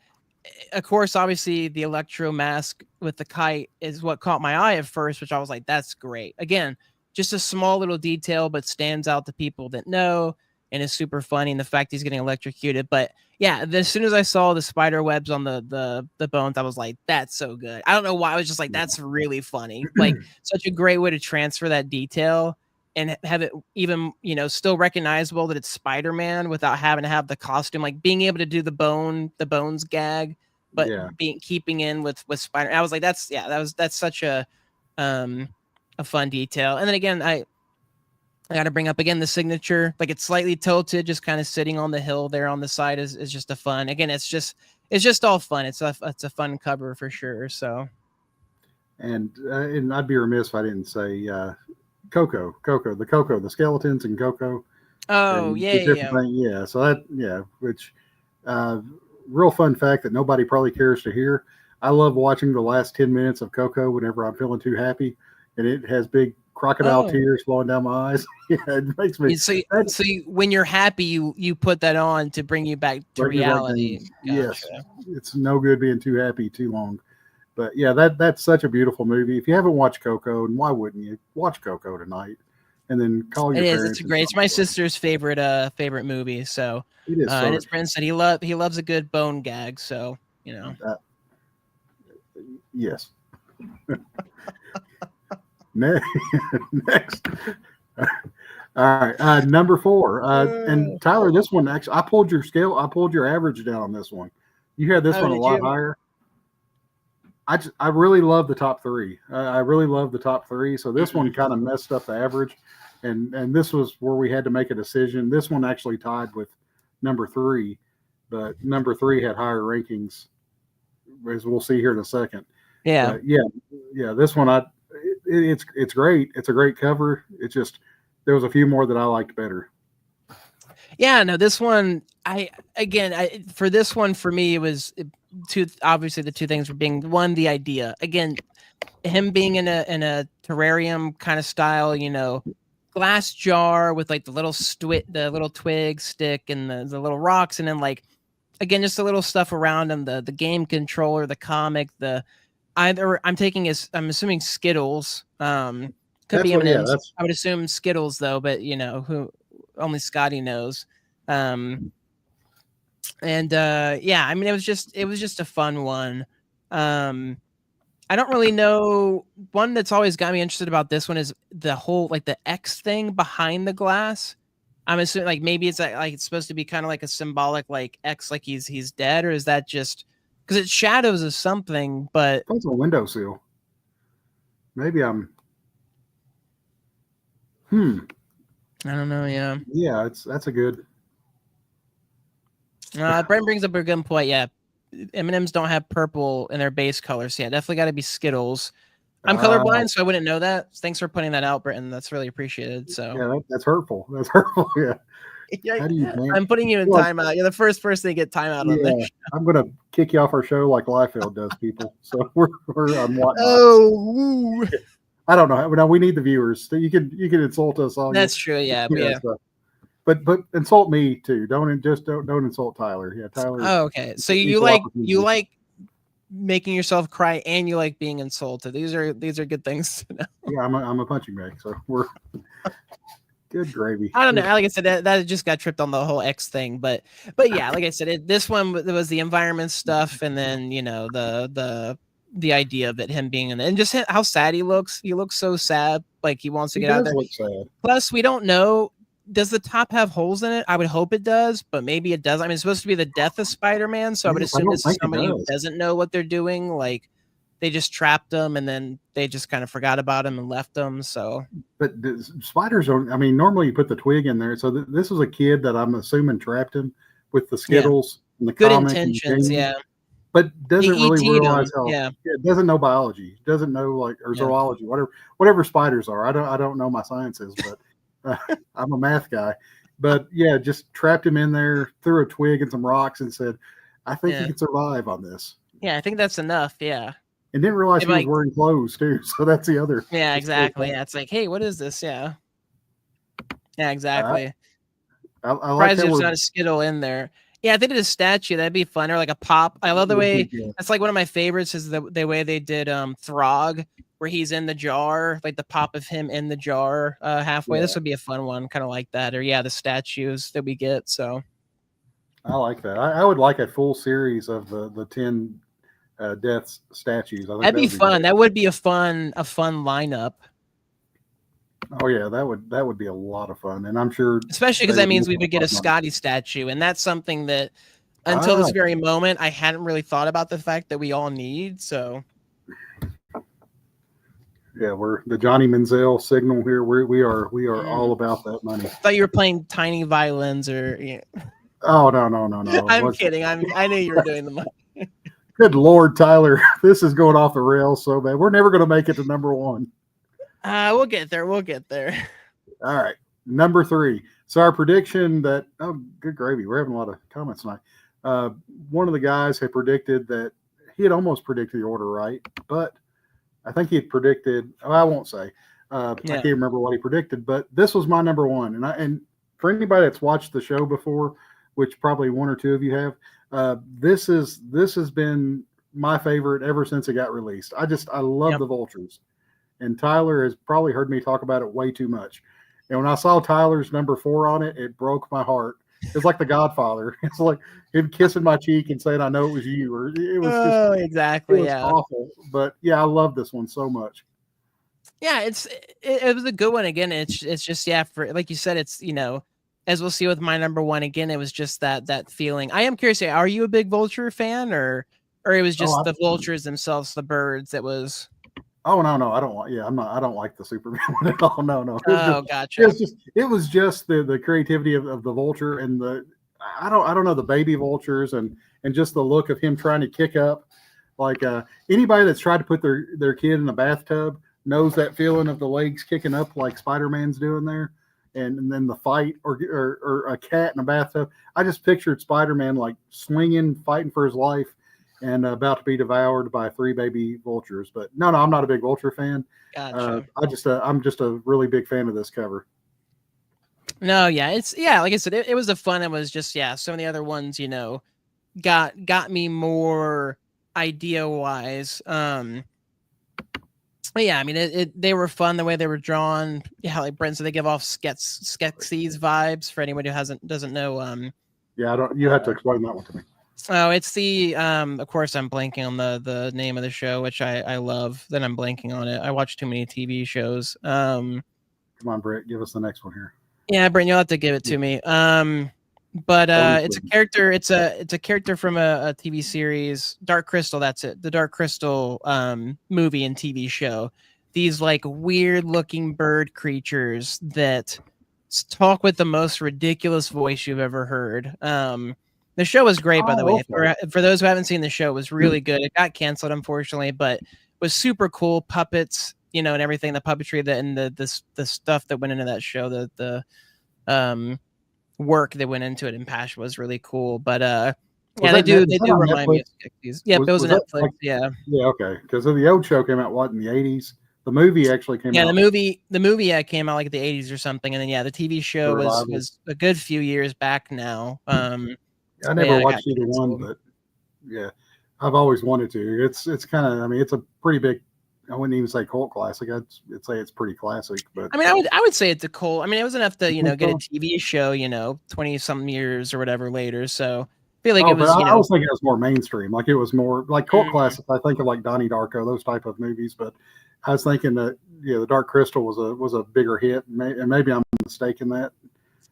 of course, obviously the electro mask with the kite is what caught my eye at first, which I was like, that's great. Again, just a small little detail, but stands out to people that know and is super funny. And the fact he's getting electrocuted, but as soon as I saw the spider webs on the bones, I was like, that's so good. I don't know why. I was just like, that's really funny. Like such a great way to transfer that detail. and have it even, still recognizable that it's Spider-Man without having to have the costume, like being able to do the bones gag, but
Yeah.
keeping in with Spider. I was like, that's such a fun detail. And then again, I got to bring up again the signature, like it's slightly tilted, just kind of sitting on the hill there on the side is just a fun. Again, it's just all fun. It's a fun cover for sure. So,
And I'd be remiss if I didn't say Coco, the skeletons and Coco,
oh
and
yeah,
the
yeah,
different
yeah.
thing. Yeah, so which uh, real fun fact that nobody probably cares to hear. I love watching the last 10 minutes of Coco whenever I'm feeling too happy, and it has big crocodile
Oh,
tears flowing down my eyes. Yeah, it makes me that
when you're happy, you put that on to bring you back to
brings me back down.
reality.
Yes,
Gotcha.
it's no good being too happy too long. But yeah, that's such a beautiful movie. If you haven't watched Coco, and why wouldn't you watch Coco tonight, and then call
It
your
is. It's
parents
a
and
great.
tell
It's
them
my
about
sister's favorite movie. So,
it. It is
and
so
his friend said he loves a good bone gag. So,
yes. Next, next. All right, number 4. And Tyler, this one actually, I pulled your scale. I pulled your average down on this one. You had this
Oh,
one a
did
lot
you?
higher. I really love the top 3. I really love the top 3. So this one kind of messed up the average, and this was where we had to make a decision. This one actually tied with number 3, but number 3 had higher rankings, as we'll see here in a second.
Yeah.
But yeah, this one it's great. It's a great cover. It's just there was a few more that I liked better.
Yeah, no, this one, for this one, for me, it was obviously the two things were being one, the idea, again, him being in a terrarium kind of style, glass jar with like the little twig stick and the little rocks. And then like, again, just the little stuff around him, the game controller, the comic, I'm assuming Skittles, could
That's
be
what. Yeah,
M&Ms.
that's
I would assume Skittles though, but who only Skottie knows. Um, and yeah, I mean, it was just a fun one. Um, I don't really know. One that's always got me interested about this one is the whole like the X thing behind the glass. I'm assuming like maybe it's like it's supposed to be kind of like a symbolic like X, like he's dead, or is that just because it's shadows of something? But
that's a windowsill. Maybe I'm. Hmm.
I don't know. Yeah.
Yeah, that's a good.
Brent brings up a good point. Yeah, M&Ms don't have purple in their base colors. So yeah, definitely got to be Skittles. I'm
Uh,
colorblind, so I wouldn't know that. Thanks for pointing that out, Britton. That's really appreciated. So
yeah, that's hurtful. That's hurtful. Yeah.
yeah,
How do you man?
I'm putting you in
Well,
timeout. You're the first person to get timeout on
yeah,
this.
I'm gonna kick you off our show like Liefeld does people. So we're on whatnot.
Oh,
I don't know. Now we need the viewers. You can insult us all you.
that's true. Yeah, but
Yeah.
yeah.
So, but insult me too. Don't insult Tyler. Yeah, Tyler.
Oh, okay. So you
Equal
you
opportunity.
like making yourself cry, and you like being insulted. These are good things to know.
Yeah, I'm a punching bag. So we're good gravy.
I don't know.
Good.
Like I said, that just got tripped on the whole X thing, but yeah, like I said, this one was the environment stuff, and then the idea of it, him being in it, and just how sad he looks. He looks so sad, like he wants to
He
get out of
does
there.
look sad.
Plus, we don't know. Does the top have holes in it? I would hope it does, but maybe it does. I mean, it's supposed to be the death of Spider-Man, so I would
Yes, I
assume
don't
this is
think it
somebody who
does.
doesn't know what they're doing. Like they just trapped him, and then they just kind of forgot about him and left him. So
But the spiders are. I mean, normally you put the twig in there. So this was a kid that I'm assuming trapped him with the
yeah,
Skittles and the
good
comic and the
intentions.
game,
Yeah,
but doesn't
he
really
ET'd
realize
him.
how.
Yeah,
Yeah, doesn't know biology. Doesn't know like or
yeah.
zoology. Whatever spiders are. I don't know my sciences, but I'm a math guy. But yeah, just trapped him in there, threw a twig and some rocks, and said, "I think he
Yeah.
can survive on this."
Yeah, I think that's enough. Yeah.
And didn't realize
If
he was
like,
wearing clothes too. So that's the other.
yeah,
Just cool
exactly.
fact.
Yeah, it's like, hey, what is this? Yeah. Yeah,
Uh,
exactly.
I like
Surprised
how
there's
we're.
not a Skittle in there. Yeah, if they did a statue, that'd be fun, or like a pop. I love the way
Yeah.
that's like one of my favorites is the way they did Throg, where he's in the jar, like the pop of him in the jar halfway. This
Yeah,
would be a fun one, kind of like that. Or yeah, the statues that we get. So
I like that. I would like a full series of the 10 death statues. I think
that'd
that
be
would be
fun.
great.
That would be a fun lineup.
Oh yeah, that would be a lot of fun, and I'm sure
Especially because
they
that
would
means
make
we would get a
lot of money.
Skottie statue, and that's something that until
Ah,
this very moment I hadn't really thought about the fact that we all need. So
yeah, we're the Johnny Manziel signal here. We are all about that money.
thought you were playing tiny violins or.
Oh no!
I'm kidding. I knew you were doing the.
Good Lord, Tyler, this is going off the rails so bad. We're never going to make it to number one.
We'll get there. We'll get there.
All right, number 3. So our prediction that good gravy, we're having a lot of comments tonight. One of the guys had predicted that he had almost predicted the order right, but I think he had predicted. Oh, I won't say. I can't remember what he predicted, but this was my number 1, and for anybody that's watched the show before, which probably 1 or 2 of you have, this has been my favorite ever since it got released. I love the Vultures, and Tyler has probably heard me talk about it way too much. And when I saw Tyler's number 4 on it, it broke my heart. It's like The Godfather. It's like him kissing my cheek and saying, "I know it was you." Or it was just
exactly.
It was awful, but yeah, I love this one so much.
Yeah, it was a good one. Again, it's just for like you said, it's as we'll see with my number 1 again, it was just that feeling. I am curious, are you a big Vulture fan, or it was just the Vultures themselves, the birds that was.
Oh no, I don't like. Yeah, I'm not. I don't like the Superman one at all. No.
Gotcha.
It was just the creativity of the Vulture and the I don't know the baby vultures and just the look of him trying to kick up. Like anybody that's tried to put their kid in a bathtub knows that feeling of the legs kicking up like Spider-Man's doing there, and then the fight or a cat in a bathtub. I just pictured Spider-Man like swinging, fighting for his life, and about to be devoured by 3 baby vultures. But no, I'm not a big Vulture fan.
Gotcha.
I'm just a really big fan of this cover.
No, yeah, like I said, it was a fun. It was just some of the other ones, got me more idea wise. But yeah, I mean, they were fun the way they were drawn. Yeah, like Brent said, they give off Skeksis vibes for anyone who doesn't know.
Yeah, I don't. You have to explain that one to me.
Oh, it's the of course I'm blanking on the name of the show, which I love. Then I'm blanking on it. I watch too many TV shows.
Come on, Brett, give us the next one here.
Yeah, Brent, you'll have to give it to me. But it's a character. It's a character from a TV series, Dark Crystal. That's it. The Dark Crystal movie and TV show. These like weird looking bird creatures that talk with the most ridiculous voice you've ever heard. The show was great, by the way. For those who haven't seen the show, it was really good. It got canceled, unfortunately, but was super cool. Puppets, and everything, the puppetry and the stuff that went into that show, the work that went into it and passion was really cool. But they do remind me of these. Yeah, it was on Netflix. Yeah,
okay. Because the old show came out in the 80s. The movie actually came out.
Yeah, the movie came out like the 80s or something, and then the TV show was a good few years back now.
I never watched either one, but yeah, I've always wanted to. It's kind of, I mean, it's a pretty big. I wouldn't even say cult classic. I'd say it's pretty classic. But
I mean, I would say it's a cult. I mean, it was enough to get a TV show 20-something years or whatever later. So I feel like it was.
I was thinking it was more mainstream. Like it was more like cult classic. I think of like Donnie Darko, those type of movies. But I was thinking that the Dark Crystal was a bigger hit, and maybe I'm mistaken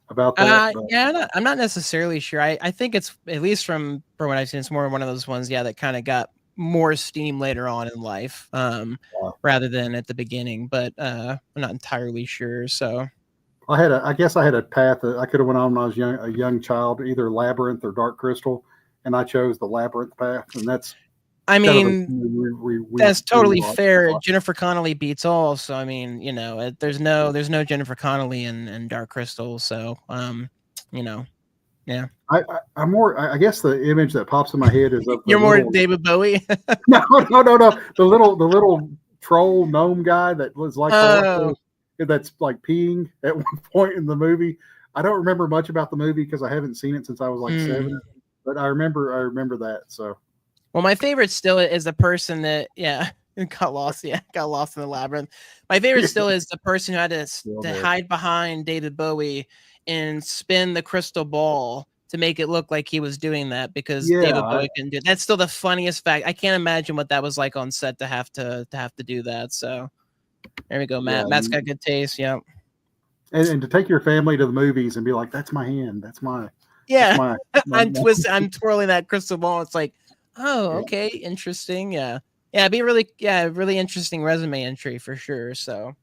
about that.
Yeah, I'm not necessarily sure. I think it's, at least from what I've seen, it's more one of those ones, that kind of got more steam later on in life, rather than at the beginning. But I'm not entirely sure. So
I guess I had a path that I could have went on when I was a young child, either Labyrinth or Dark Crystal, and I chose the Labyrinth path, and that's.
I mean, that's totally fair. Jennifer Connelly beats all. So I mean, there's no Jennifer Connelly in Dark Crystal. So yeah.
I'm more. I guess the image that pops in my head is of
you're more David Bowie.
No. The little troll gnome guy that was like that's like peeing at one point in the movie. I don't remember much about the movie because I haven't seen it since I was like 7. But I remember that. So.
Well, my favorite still is the person that got lost in the labyrinth. My favorite still is the person who had to hide behind David Bowie and spin the crystal ball to make it look like he was doing that, because David Bowie couldn't do it. That's still the funniest fact. I can't imagine what that was like on set to have to do that. So There we go,
Yeah,
Matt. Matt's got good taste. Yep.
and to take your family to the movies and be like, that's my hand. That's
Yeah.
my
I'm twirling that crystal ball. It's like, oh,
yeah.
okay, interesting. Yeah. Yeah, it'd be really interesting resume entry for sure. So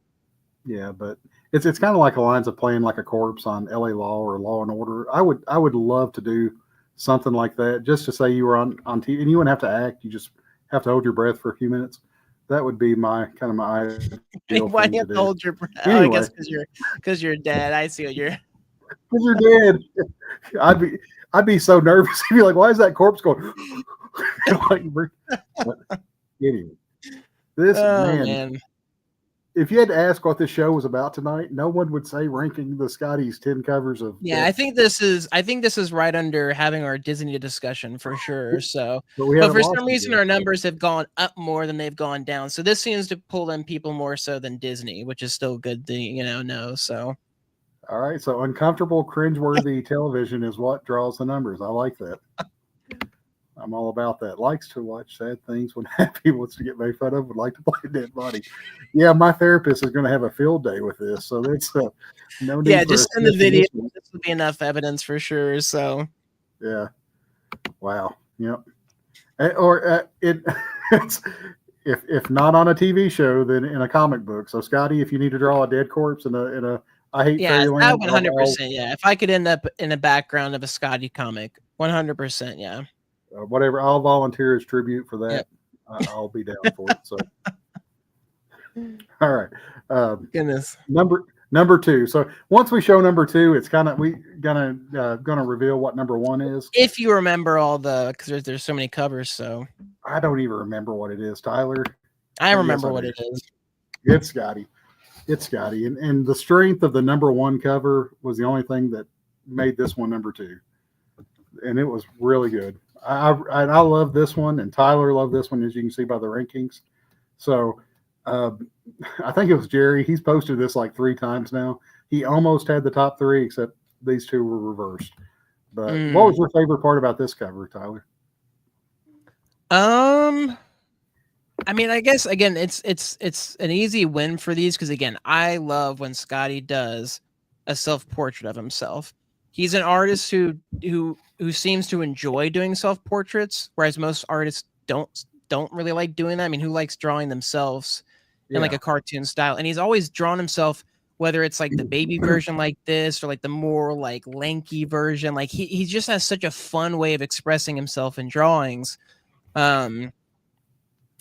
Yeah, but it's kind of like the lines of playing like a corpse on LA Law or Law and Order. I would love to do something like that, just to say you were on TV, and you wouldn't have to act. You just have to hold your breath for a few minutes. That would be my ideal
why do
thing
you
to
have to
do.
hold your breath? Oh, I
Anyway,
guess because you're dead. I see what you're.
because you're dead, I'd be so nervous. I'd be like, why is that corpse going? Like, but anyway, this
Oh
man.
man.
If you had to ask what this show was about tonight, no one would say ranking the Skottie's 10 covers of
Yeah,
Death.
I think this is right under having our Disney discussion for sure. So,
But we
but
haven't
for
lost
some
it
reason
yet.
our numbers have gone up more than they've gone down. So this seems to pull in people more so than Disney, which is still good to know. So
All right, so uncomfortable, cringeworthy television is what draws the numbers. I like that. I'm all about that. Likes to watch sad things when happy, wants to get made fun of, would like to play a dead body. Yeah, my therapist is going to have a field day with this, so there's no need
yeah,
for
just
a
send the video.
this one.
This would be enough evidence for sure. So
Yeah. Wow. Yep. It it's if not on a TV show, then in a comic book. So Skottie, if you need to draw a dead corpse in a I hate
yeah, that
Fairyland,
100%. Yeah, if I could end up in the background of a Skottie comic, 100%. Yeah.
whatever, I'll volunteer as tribute for that.
Yep.
I'll be down for it. So all right,
Goodness.
number two. So once we show number two, it's kind of we gonna reveal what number one is.
If you remember all because there's so many covers, so
I don't even remember what it is, Tyler.
I remember
Yes,
what
do.
it is.
It's Skottie. It's Skottie, and the strength of the number one cover was the only thing that made this one number two, and it was really good. I love this one, and Tyler loved this one, as you can see by the rankings. So I think it was Jerry. He's posted this like 3 times now. He almost had the top 3, except these two were reversed. But what was your favorite part about this cover, Tyler?
I mean, I guess again, it's an easy win for these because again, I love when Skottie does a self-portrait of himself. He's an artist who seems to enjoy doing self-portraits, whereas most artists don't really like doing that. I mean, who likes drawing themselves in like a cartoon style? And he's always drawn himself, whether it's like the baby version like this or like the more like lanky version. Like he just has such a fun way of expressing himself in drawings.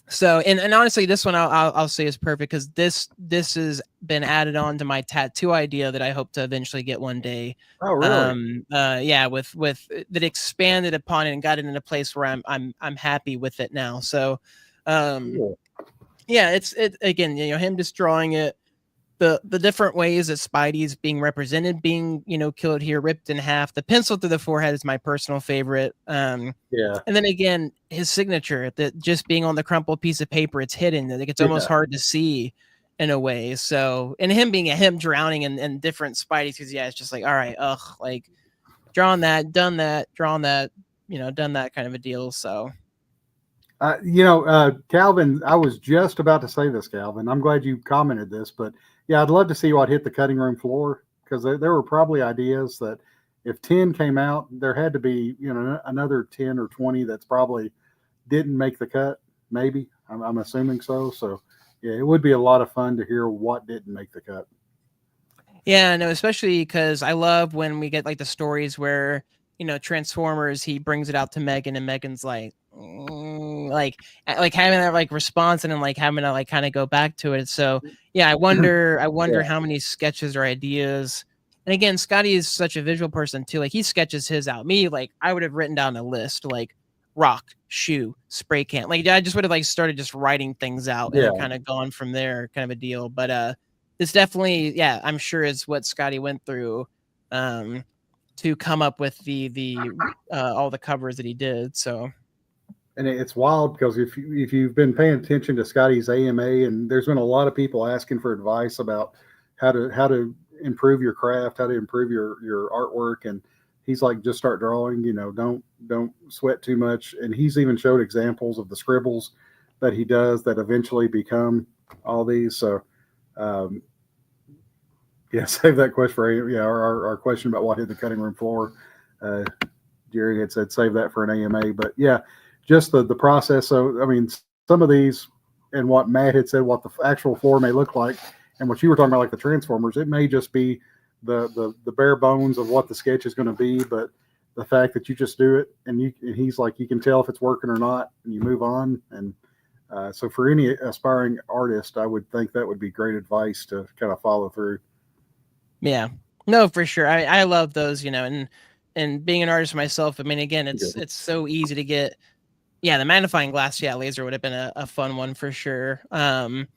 So and honestly, this one I'll say is perfect because this has been added on to my tattoo idea that I hope to eventually get one day.
Oh, really?
Yeah, with that expanded upon it and got it in a place where I'm happy with it now. So,
Cool.
yeah, it's again, him just drawing it, the different ways that Spidey's being represented, being killed here, ripped in half. The pencil through the forehead is my personal favorite.
Yeah.
And then again, his signature, that just being on the crumpled piece of paper, it's hidden. I think it's almost hard to see in a way. So, and him drowning in different Spideys, because it's just like, all right, like drawn that, done that, drawn that, done that kind of a deal. So,
Calvin, I was just about to say this, Calvin. I'm glad you commented this, but yeah, I'd love to see what hit the cutting room floor, because there were probably ideas that if 10 came out, there had to be, another 10 or 20 that's probably didn't make the cut. Maybe I'm assuming so. So yeah, it would be a lot of fun to hear what didn't make the cut.
Yeah, no, especially because I love when we get like the stories where, Transformers, he brings it out to Megan and Megan's like having that like response and then like having to like kind of go back to it. So yeah, I wonder how many sketches or ideas. And again, Skottie is such a visual person too. Like he sketches his out. Me, like I would have written down a list like rock, shoe, spray can. Like I just would have like started just writing things out and kind of gone from there, kind of a deal. But this definitely, yeah, I'm sure is what Skottie went through to come up with the all the covers that he did. So.
And it's wild because if you've been paying attention to Skottie's AMA, and there's been a lot of people asking for advice about how to improve your craft, how to improve your artwork, and he's like, just start drawing. Don't sweat too much. And he's even showed examples of the scribbles that he does that eventually become all these. So Um, yeah, save that question for our question about what hit the cutting room floor. Uh, Jerry had said save that for an AMA, but yeah, just the process. So I mean, some of these and what Matt had said, what the actual floor may look like, and what you were talking about, like the transformers, it may just be the bare bones of what the sketch is going to be, but the fact that you just do it and he's like you can tell if it's working or not, and you move on. And so for any aspiring artist, I would think that would be great advice to kind of follow through.
Yeah, no, for sure. I love those, and being an artist myself. I mean, again, it's so easy to get. Yeah, the magnifying glass, laser would have been a fun one for sure. But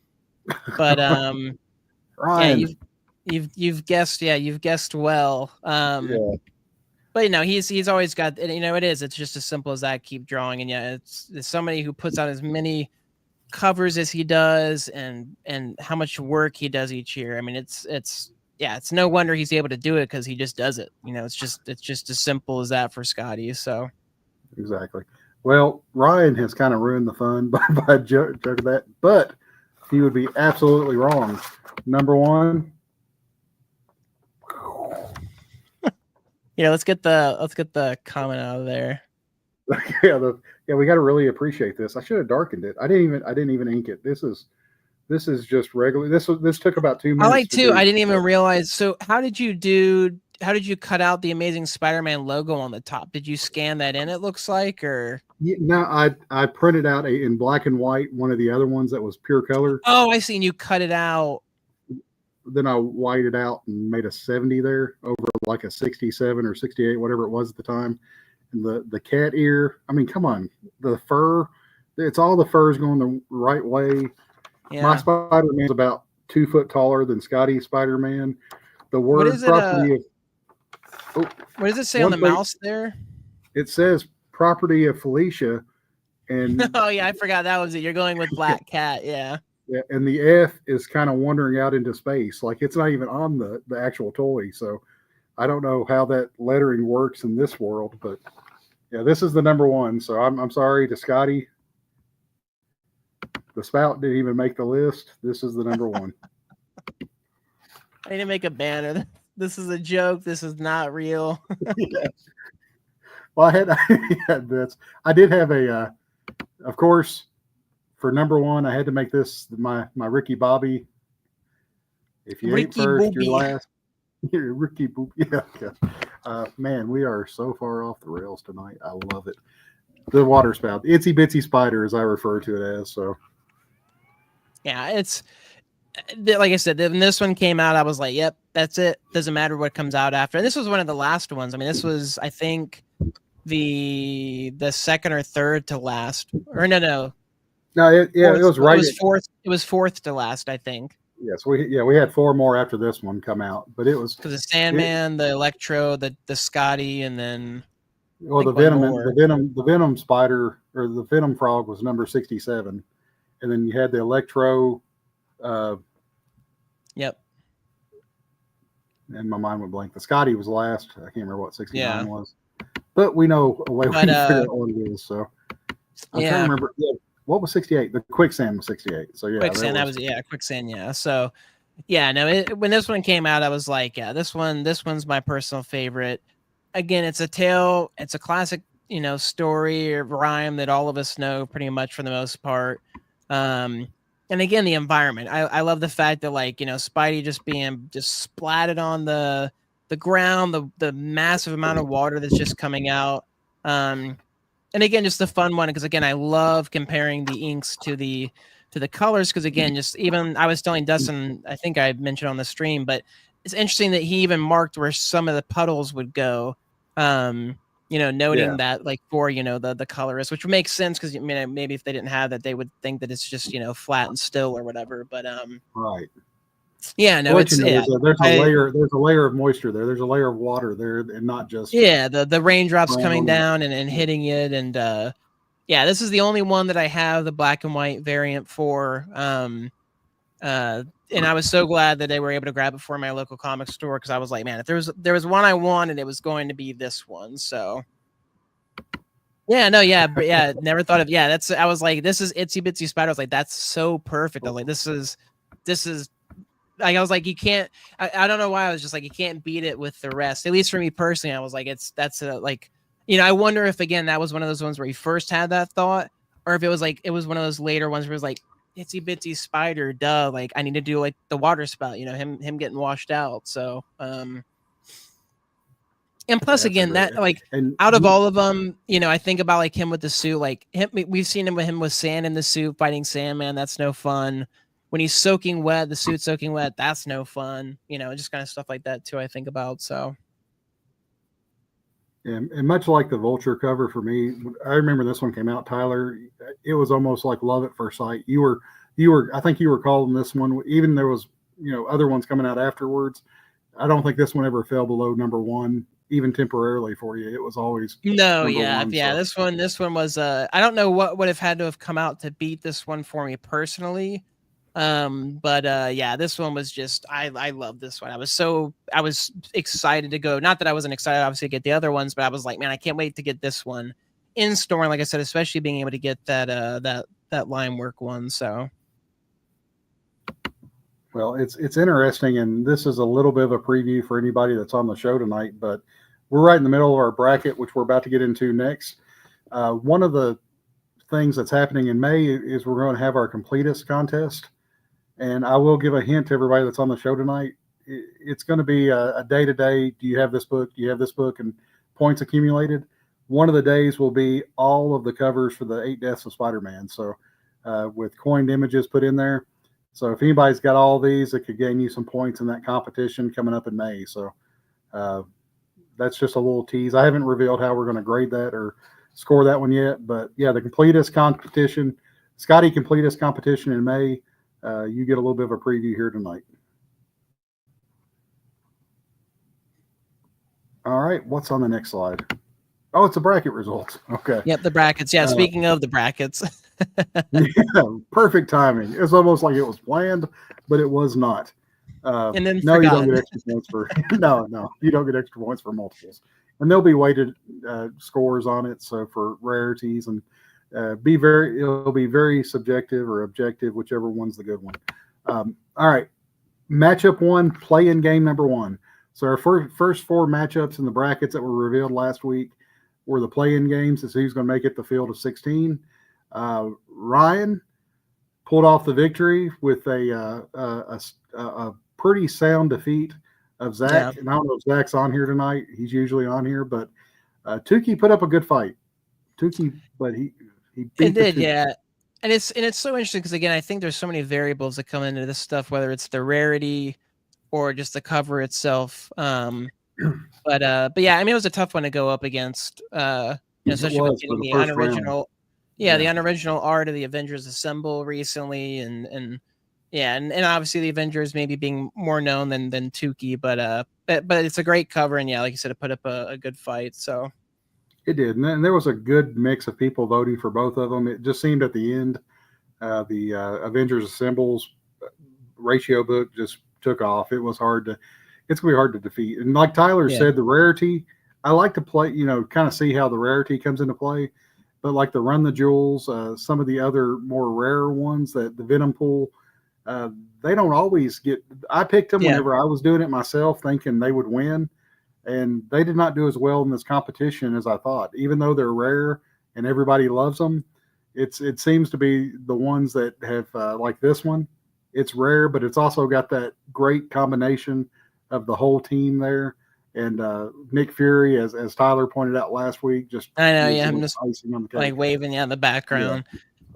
Ryan.
you've guessed well.
Yeah.
But he's always got, it's just as simple as that. Keep drawing, and it's somebody who puts out as many covers as he does, and how much work he does each year. I mean, it's no wonder he's able to do it because he just does it. It's just as simple as that for Skottie. So
Exactly. Well, Ryan has kind of ruined the fun by joking that, but he would be absolutely wrong. Number one.
let's get the comment out of there.
We got to really appreciate this. I should have darkened it. I didn't even ink it. This is just regular. This took about 2 minutes.
I like too. I didn't even realize. So how did you cut out the Amazing Spider-Man logo on the top? Did you scan that in? It looks like, or
no, I printed out in black and white one of the other ones that was pure color.
Oh, I see. And you cut it out.
Then I whited out and made a 70 there over like a 67 or 68, whatever it was at the time. And the cat ear. I mean, come on, the fur. It's all the furs going the right way. Yeah. My Spider-Man's about 2 foot taller than Skottie Spider-Man. The word property
what does it say on the mouse there?
It says property of Felicia. And
oh yeah, I forgot that was it. You're going with Black Cat, yeah.
Yeah, and the F is kind of wandering out into space. Like it's not even on the actual toy. So I don't know how that lettering works in this world, but yeah, this is the number one. So I'm sorry to Skottie. The spout didn't even make the list. This is the number one.
I need to make a banner. This is a joke. This is not real.
Yeah. Well, I did have a, of course, for number one, I had to make this my Ricky Bobby. If you ain't first, you're last. You're Ricky Bobby. Yeah. Man, we are so far off the rails tonight. I love it. The water spout, the itsy bitsy spider, as I refer to it as. So.
Yeah, it's like I said, when this one came out, I was like, yep, that's it. Doesn't matter what comes out after. And this was one of the last ones. I mean, this was, I think, the second or third to last. Or no.
No, it was right.
It was fourth to last, I think.
Yes, we had 4 more after this one come out, but it was
because the Sandman, the Electro, the Skottie, and then
the Venom spider or the Venom frog was number 67. And then you had the Electro.
Yep.
And my mind went blank. The Skottie was last. I can't remember what 69 was. But we know a way we can figure out what it is. So I'm trying to remember. Yeah, what was 68? The Quicksand was 68. So yeah.
Quicksand, Quicksand, yeah. So yeah, no, when this one came out, I was like, yeah, this one's my personal favorite. Again, it's a tale, it's a classic, story or rhyme that all of us know pretty much for the most part. And again, the environment. I love the fact that Spidey just being splatted on the ground, the massive amount of water that's just coming out. And again, just the fun one because again, I love comparing the inks to the colors because again, just even I was telling Dustin, I think I mentioned on the stream, but it's interesting that he even marked where some of the puddles would go. Noting that for the colorist, which makes sense because maybe if they didn't have that, they would think that it's just flat and still or whatever. But
right.
Yeah, no,
there's a layer of moisture there. There's a layer of water there, and not just
the raindrops coming down and hitting it. And this is the only one that I have the black and white variant for. And I was so glad that they were able to grab it for my local comic store because I was like, man, if there was one I wanted, it was going to be this one. So never thought of I was like, this is Itsy Bitsy Spider. I was like, that's so perfect. I was like, this is like I was like, you can't. I don't know why I was just like, you can't beat it with the rest. At least for me personally, I was like, that's like, I wonder if again that was one of those ones where he first had that thought, or if it was like it was one of those later ones where it was like itsy bitsy spider, duh, like I need to do like the water spout, him getting washed out. So and plus
That's a
again
great.
that like
And
out of all of them, I think about like him with the suit, like we've seen him with sand in the suit fighting Sandman. That's no fun. When he's soaking wet, the suit soaking wet, that's no fun. Just kind of stuff like that too. I think about so.
and much like the Vulture cover for me, I remember this one came out, Tyler. It was almost like love at first sight. You were. I think you were calling this one. Even there was other ones coming out afterwards. I don't think this one ever fell below number one, even temporarily for you. It was always
No,
number
yeah,
one.
yeah.
So.
This one was. I don't know what would have had to have come out to beat this one for me personally. But yeah, this one was just I love this one. I was excited to go. Not that I wasn't excited obviously to get the other ones, but I was like, man, I can't wait to get this one in store. And like I said, especially being able to get that line work one. So
Well, it's interesting, and this is a little bit of a preview for anybody that's on the show tonight. But we're right in the middle of our bracket, which we're about to get into next. One of the things that's happening in May is we're going to have our completist contest. And I will give a hint to everybody that's on the show tonight. It's going to be a day-to-day. Do you have this book? Do you have this book? And points accumulated. One of the days will be all of the covers for the 8 Deaths of Spider-Man. So with coined images put in there. So if anybody's got all these, it could gain you some points in that competition coming up in May. So that's just a little tease. I haven't revealed how we're going to grade that or score that one yet. But yeah, the completist competition, Skottie completist competition in May. You get a little bit of a preview here tonight. All right, what's on the next slide? Oh, it's the bracket results. Okay.
Yep, the brackets. Yeah, speaking of the brackets.
Yeah, perfect timing. It's almost like it was planned, but it was not.
And then
no, you don't
forgotten.
get extra points for no, you don't get extra points for multiples. And there'll be weighted scores on it, so for rarities and it'll be very subjective or objective, whichever one's the good one. All right, matchup one, play-in game number one. So our first 4 matchups in the brackets that were revealed last week were the play-in games. It's who's going to make it the field of 16. Ryan pulled off the victory with a pretty sound defeat of Zach. Yeah. And I don't know if Zach's on here tonight. He's usually on here, but Tukey put up a good fight. Tukey, but he beat
it did, yeah. And it's so interesting because again, I think there's so many variables that come into this stuff, whether it's the rarity or just the cover itself. But yeah, I mean, it was a tough one to go up against, especially with getting the unoriginal, the unoriginal art of the Avengers Assemble recently, and obviously the Avengers maybe being more known than Tukey, but it's a great cover, and yeah, like you said, it put up a good fight. So
it did, and there was a good mix of people voting for both of them. It just seemed at the end, the Avengers Assembles ratio book just took off. It was it's gonna be hard to defeat. And like Tyler said, the rarity, I like to play, kind of see how the rarity comes into play. But like the Run the Jewels, some of the other more rare ones, that the Venom Pool, they don't always get. I picked them whenever I was doing it myself, thinking they would win, and they did not do as well in this competition as I thought. Even though they're rare and everybody loves them, it seems to be the ones that have like this one. It's rare, but it's also got that great combination of the whole team there. And Nick Fury, as Tyler pointed out last week, just
I know, I'm just like waving in the background.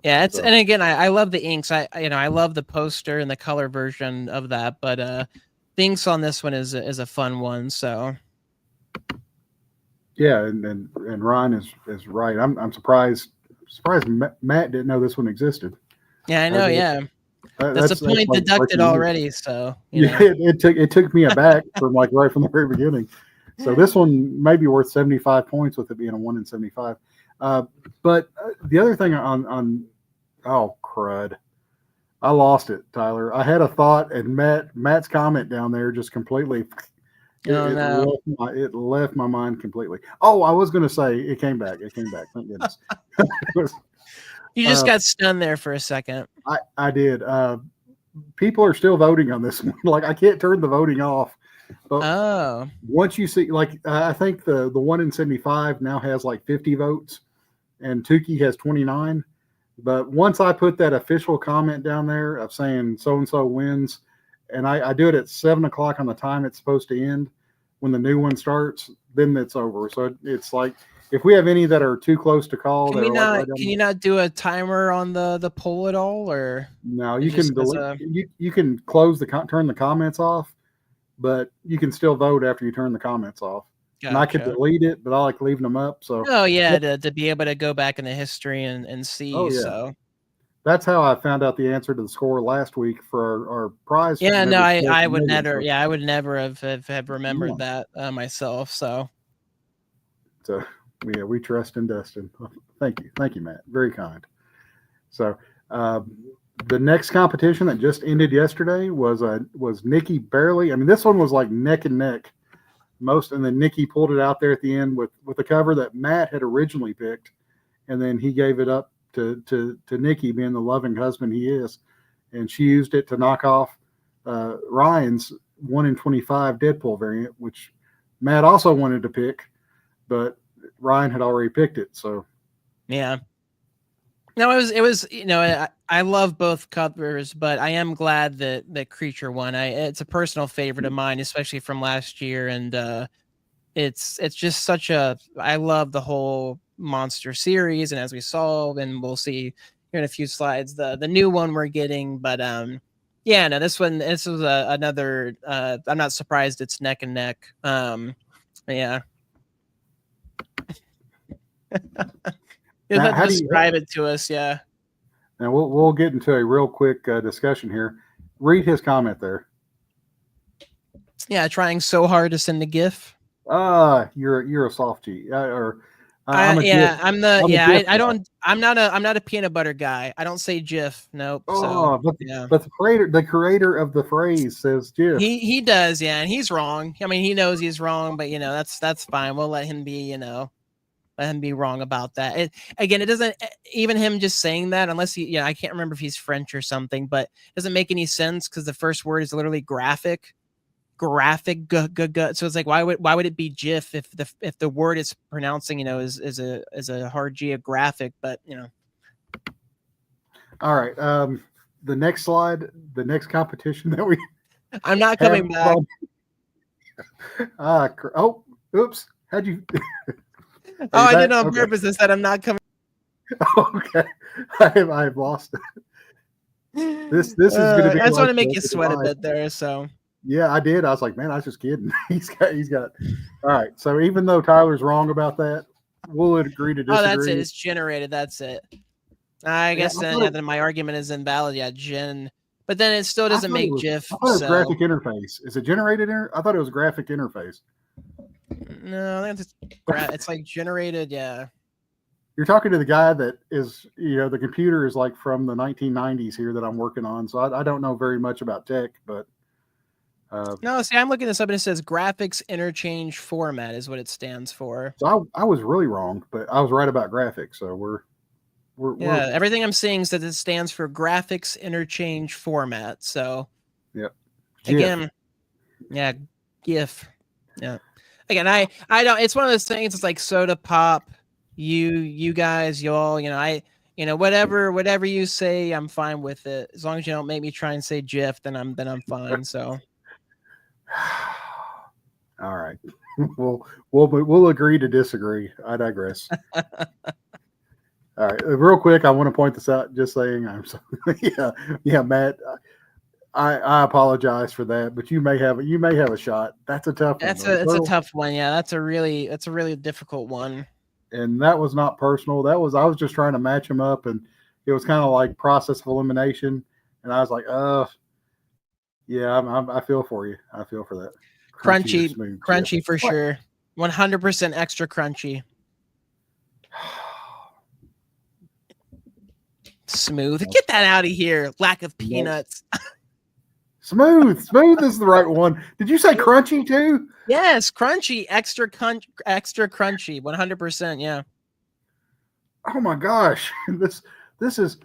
Yeah, it's and again, I love the inks. I love the poster and the color version of that, but the inks on this one is a fun one. So
yeah, and Ryan is right. I'm surprised Matt didn't know this one existed.
Yeah, I know. Yeah. That's a point like deducted already. So
it took me aback from right from the very beginning. So this one may be worth 75 points with it being a 1 in 75. But the other thing on oh crud, I lost it, Tyler. I had a thought, and Matt's comment down there just completely it left my mind completely. Oh, I was going to say it came back. Thank goodness.
You just got stunned there for a second.
I did. people are still voting on this one. Like I can't turn the voting off. But once you see, like I think the one in 75 now has like 50 votes, and Tukey has 29. But once I put that official comment down there of saying so and so wins, and I do it at 7 o'clock on the time it's supposed to end when the new one starts, then it's over. So it's like if we have any that are too close to call,
can you not do a timer on the poll at all, or
no? You can delete. You can turn the comments off, but you can still vote after you turn the comments off. Gotcha. And I could delete it, but I like leaving them up. So
to be able to go back in the history and see. Oh, yeah. So
that's how I found out the answer to the score last week for our prize.
Yeah, no, I would never. Yeah, I would never have remembered that myself. So
yeah, we trust in Dustin. Thank you, Matt. Very kind. So the next competition that just ended yesterday was Nikki barely. I mean, this one was like neck and neck. And then Nikki pulled it out there at the end with the cover that Matt had originally picked, and then he gave it up to Nikki, being the loving husband he is, and she used it to knock off Ryan's 1 in 25 Deadpool variant, which Matt also wanted to pick, but Ryan had already picked it. So
yeah. No, it was I love both covers, but I am glad that Creature won. It's a personal favorite of mine, especially from last year, and it's just I love the whole monster series, and as we saw, and we'll see here in a few slides, the new one we're getting, but yeah, no, this was another. I'm not surprised it's neck and neck. Yeah. You'll have to describe it to us, yeah.
Now we'll get into a real quick discussion here. Read his comment there.
Yeah, trying so hard to send a GIF.
You're a softie. I'm
not a peanut butter guy. I don't say GIF. Nope.
But the creator of the phrase says GIF.
He does, yeah, and he's wrong. I mean, he knows he's wrong, but that's fine. We'll let him be, let him be wrong about that. It doesn't, even him just saying that, unless I can't remember if he's French or something, but it doesn't make any sense because the first word is literally graphic. So it's like, why would it be GIF if the word it's pronouncing, is a hard geographic, but
All right. The next slide, the next competition that
I'm not coming back.
Oops. How'd you?
I did it on purpose. I said I'm not coming.
Okay, I've lost it. This is going to be.
I just want to make you sweat a bit there. So
yeah, I did. I was like, man, I was just kidding. He's got. All right. So even though Tyler's wrong about that, we'll agree to disagree.
Oh, that's it. It's generated. That's it. I guess then my argument is invalid. Yeah, but then it still doesn't make GIF.
I thought it was graphic interface. Is it generated? I thought it was graphic interface.
No, I think it's like generated. Yeah.
You're talking to the guy that is, the computer is like from the 1990s here that I'm working on. So I don't know very much about tech, but.
No, see, I'm looking this up and it says graphics interchange format is what it stands for.
So I was really wrong, but I was right about graphics. So we're
everything I'm seeing is that it stands for graphics interchange format. So
yep.
Again, yeah, GIF. Yeah. Again, I don't. It's one of those things. It's like soda pop. You guys, y'all. Whatever you say, I'm fine with it. As long as you don't make me try and say GIF, then I'm fine. So.
All right. We'll agree to disagree. I digress. All right. Real quick, I want to point this out. Just saying, I'm sorry. Yeah, Matt. I apologize for that, but you may have a shot. That's a tough one.
It's a tough one. Yeah, that's a really difficult one.
And that was not personal. I was just trying to match him up, and it was kind of like process of elimination. And I was like, yeah, I feel for you. I feel for that.
Crunchy for sure. 100% extra crunchy. Smooth. Get that out of here. Lack of peanuts.
Smooth is the right one. Did you say crunchy too?
Yes, crunchy, extra crunchy, 100%. Yeah.
Oh my gosh, this is.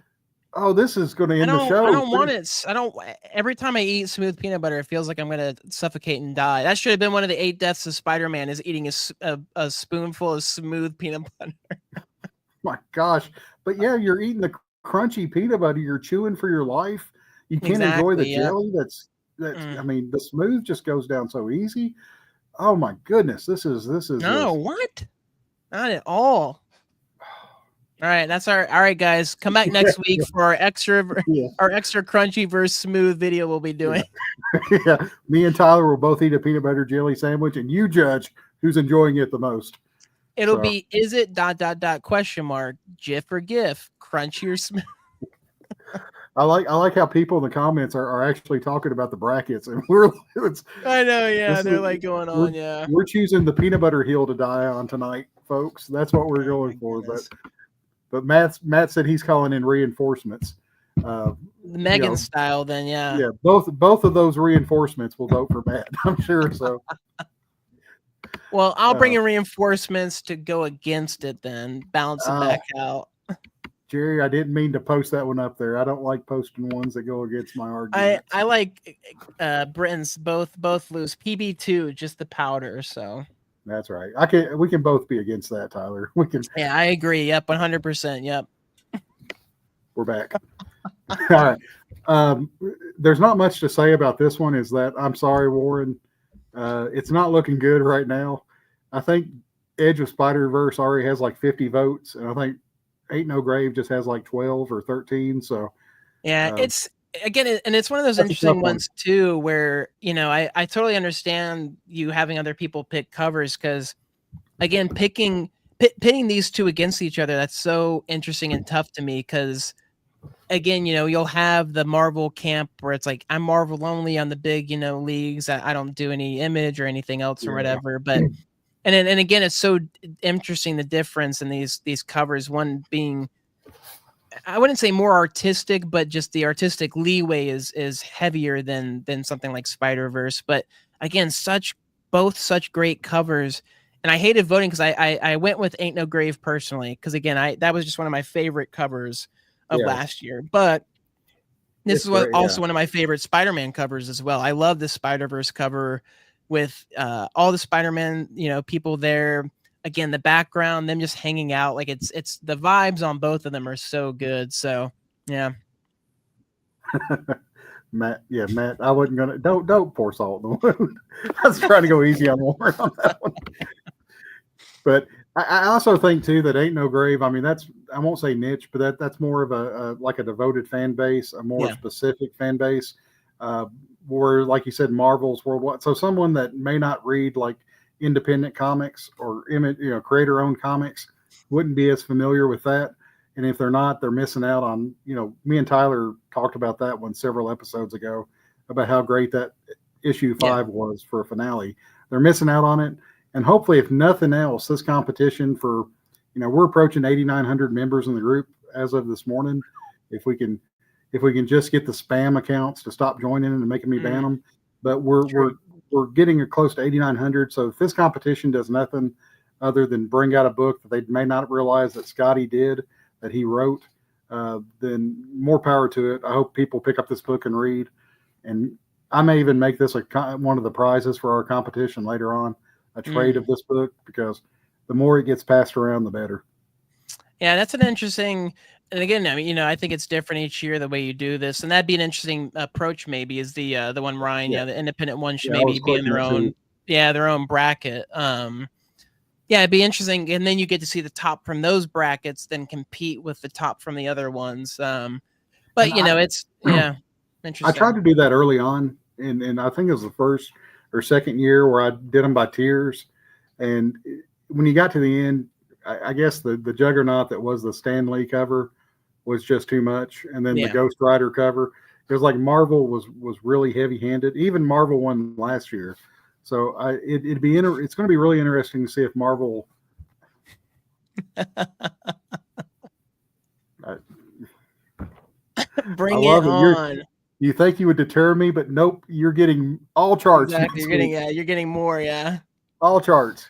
oh, this is going to end the show.
I don't want it. I don't. Every time I eat smooth peanut butter, it feels like I'm gonna suffocate and die. That should have been one of the 8 deaths of Spider-Man, is eating a spoonful of smooth peanut butter.
My gosh. But yeah, you're eating the crunchy peanut butter. You're chewing for your life. You can't enjoy the jelly. I mean, the smooth just goes down so easy. Oh my goodness. This is
No, what? Not at all. All right, that's all right, guys. Come back next week for our extra crunchy versus smooth video we'll be doing.
Yeah. Me and Tyler will both eat a peanut butter jelly sandwich, and you judge who's enjoying it the most.
It'll be, is it ... GIF or GIF, crunchy or smooth?
I like how people in the comments are actually talking about the brackets, and
I know, yeah, they're like going on, yeah.
We're choosing the peanut butter hill to die on tonight, folks. That's what we're going for. But Matt said he's calling in reinforcements.
Megan style, then, yeah.
Yeah, both of those reinforcements will vote for Matt, I'm sure. So,
well, I'll bring in reinforcements to go against it, then balance it back out.
Jerry, I didn't mean to post that one up there. I don't like posting ones that go against my argument.
I like Britain's both lose PB2, just the powder. So.
That's right. We can both be against that, Tyler. We can.
Yeah, I agree. Yep, 100%. Yep.
We're back. All right. There's not much to say about this one. Is that I'm sorry, Warren. It's not looking good right now. I think Edge of Spider-Verse already has like 50 votes, and I think Ain't No Grave just has like 12 or 13. So
yeah, it's. Again, and it's one of those interesting ones too, where, you know, I totally understand you having other people pick covers, because again, pitting these two against each other, that's so interesting and tough to me, because again, you know, you'll have the Marvel camp where it's like, I'm Marvel only on the big, you know, leagues. I don't do any Image or anything else or whatever. But and again, it's so interesting, the difference in these covers, one being, I wouldn't say more artistic, but just the artistic leeway is heavier than something like Spider-Verse. But again, both such great covers. And I hated voting because I went with Ain't No Grave personally, because again, that was just one of my favorite covers of last year. But this is also one of my favorite Spider-Man covers as well. I love the Spider-Verse cover with all the Spider-Man, you know, people there. Again, the background, them just hanging out, like it's the vibes on both of them are so good. So yeah.
Matt, I wasn't gonna don't pour salt in the wound. I was trying to go easy on Warren on that one. But I also think too that Ain't No Grave, I mean, I won't say niche, but that's more of a like a devoted fan base, a more specific fan base. Where, like you said, Marvel's worldwide. So someone that may not read like independent comics or creator owned comics wouldn't be as familiar with that, and if they're not, they're missing out on, you know, me and Tyler talked about that one several episodes ago about how great that issue 5 was for a finale. They're missing out on it, and hopefully, if nothing else, this competition for, you know, we're approaching 8,900 members in the group as of this morning. If we can just get the spam accounts to stop joining and making me ban them, but we're getting close to 8,900. So if this competition does nothing other than bring out a book that they may not realize that Skottie did, that he wrote, then more power to it. I hope people pick up this book and read. And I may even make this one of the prizes for our competition later on, a trade of this book, because the more it gets passed around, the better.
Yeah, that's an interesting. And again, I mean, you know, I think it's different each year the way you do this, and that'd be an interesting approach. Maybe is the one Ryan, the independent one should maybe be in their own bracket. It'd be interesting, and then you get to see the top from those brackets, then compete with the top from the other ones. But you know, it's interesting.
I tried to do that early on, and I think it was the first or second year where I did them by tiers, and when you got to the end, I guess the juggernaut that was the Stan Lee cover was just too much, and then the Ghost Rider cover, it was like Marvel was really heavy-handed. Even Marvel won last year, so it's going to be really interesting to see if Marvel.
Bring it on.
You think you would deter me, but nope, you're getting all charts.
Exactly. You're getting more,
all charts,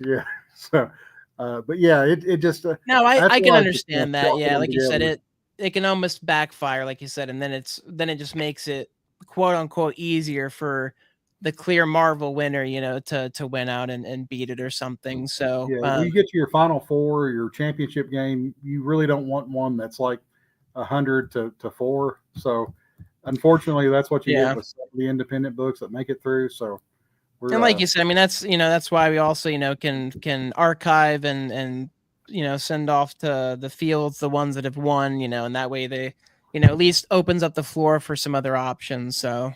So. But yeah, it just
no, I can understand that. Yeah, like you said, it can almost backfire, like you said, and then it just makes it quote unquote easier for the clear Marvel winner, to win out and beat it or something. So
Yeah, when you get to your Final Four, your championship game, you really don't want one that's like 100 to 4. So unfortunately, that's what you
yeah.
get with the independent books that make it through. So
And
we're
like you said, I mean, that's why we also, can archive and send off to the fields the ones that have won, and that way they, at least opens up the floor for some other options. So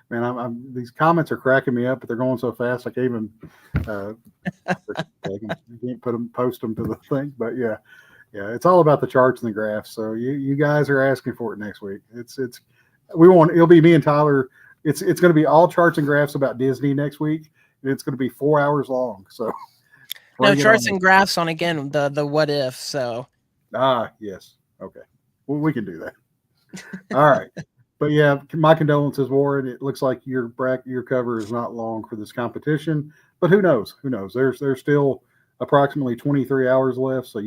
man, these comments are cracking me up, but they're going so fast I can't even take them. You can't post them to the thing. But yeah, it's all about the charts and the graphs. So you guys are asking for it next week. It'll be me and Tyler. It's going to be all charts and graphs about Disney next week, and it's going to be 4 hours long. So
no charts and graphs on, again, the what if. So
yes, okay, well, we can do that. All right, but yeah, my condolences, Warren. It looks like your cover is not long for this competition, but who knows? There's still approximately 23 hours left, so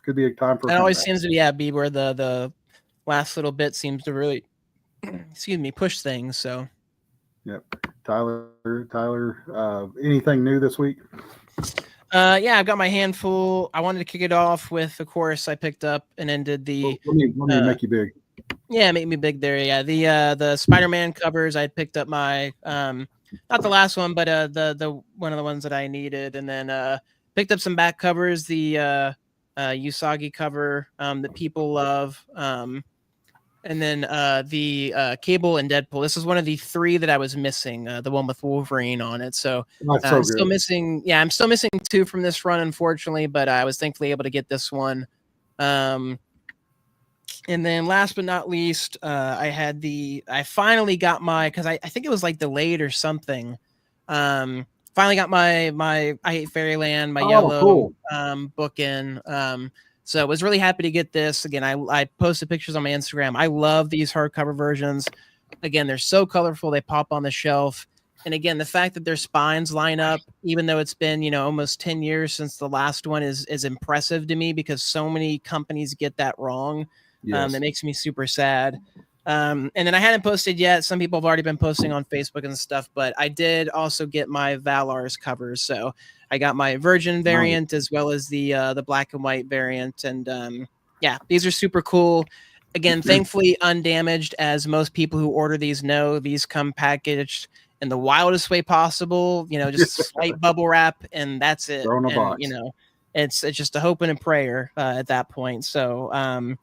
could be a time for.
It always seems to be where the last little bit seems to really push things. So
yep. Tyler, anything new this week?
I've got my handful. I wanted to kick it off with, of course, I picked up and ended the.
Let me make you big.
Yeah, make me big there. Yeah, the Spider-Man covers. I picked up my not the last one, but the one of the ones that I needed, and then picked up some back covers. The Usagi cover that people love. And then the Cable and Deadpool. This is one of the 3 that I was missing, the one with Wolverine on it. So, I'm still missing. Yeah, I'm still missing 2 from this run, unfortunately, but I was thankfully able to get this one. And then last but not least, I finally got because I think it was like delayed or something. Finally got my I Hate Fairyland, my yellow book in. So I was really happy to get this. Again, I posted pictures on my Instagram. I love these hardcover versions. Again, they're so colorful. They pop on the shelf. And again, the fact that their spines line up, even though it's been, almost 10 years since the last one, is impressive to me, because so many companies get that wrong.
Yes.
That makes me super sad. And then I hadn't posted yet. Some people have already been posting on Facebook and stuff, but I did also get my Valar's covers. So I got my Virgin variant as well as the black and white variant. And these are super cool. Again, thankfully undamaged, as most people who order these know. These come packaged in the wildest way possible, just slight bubble wrap, and that's it.
Throw in a box.
It's just a hope and a prayer at that point. So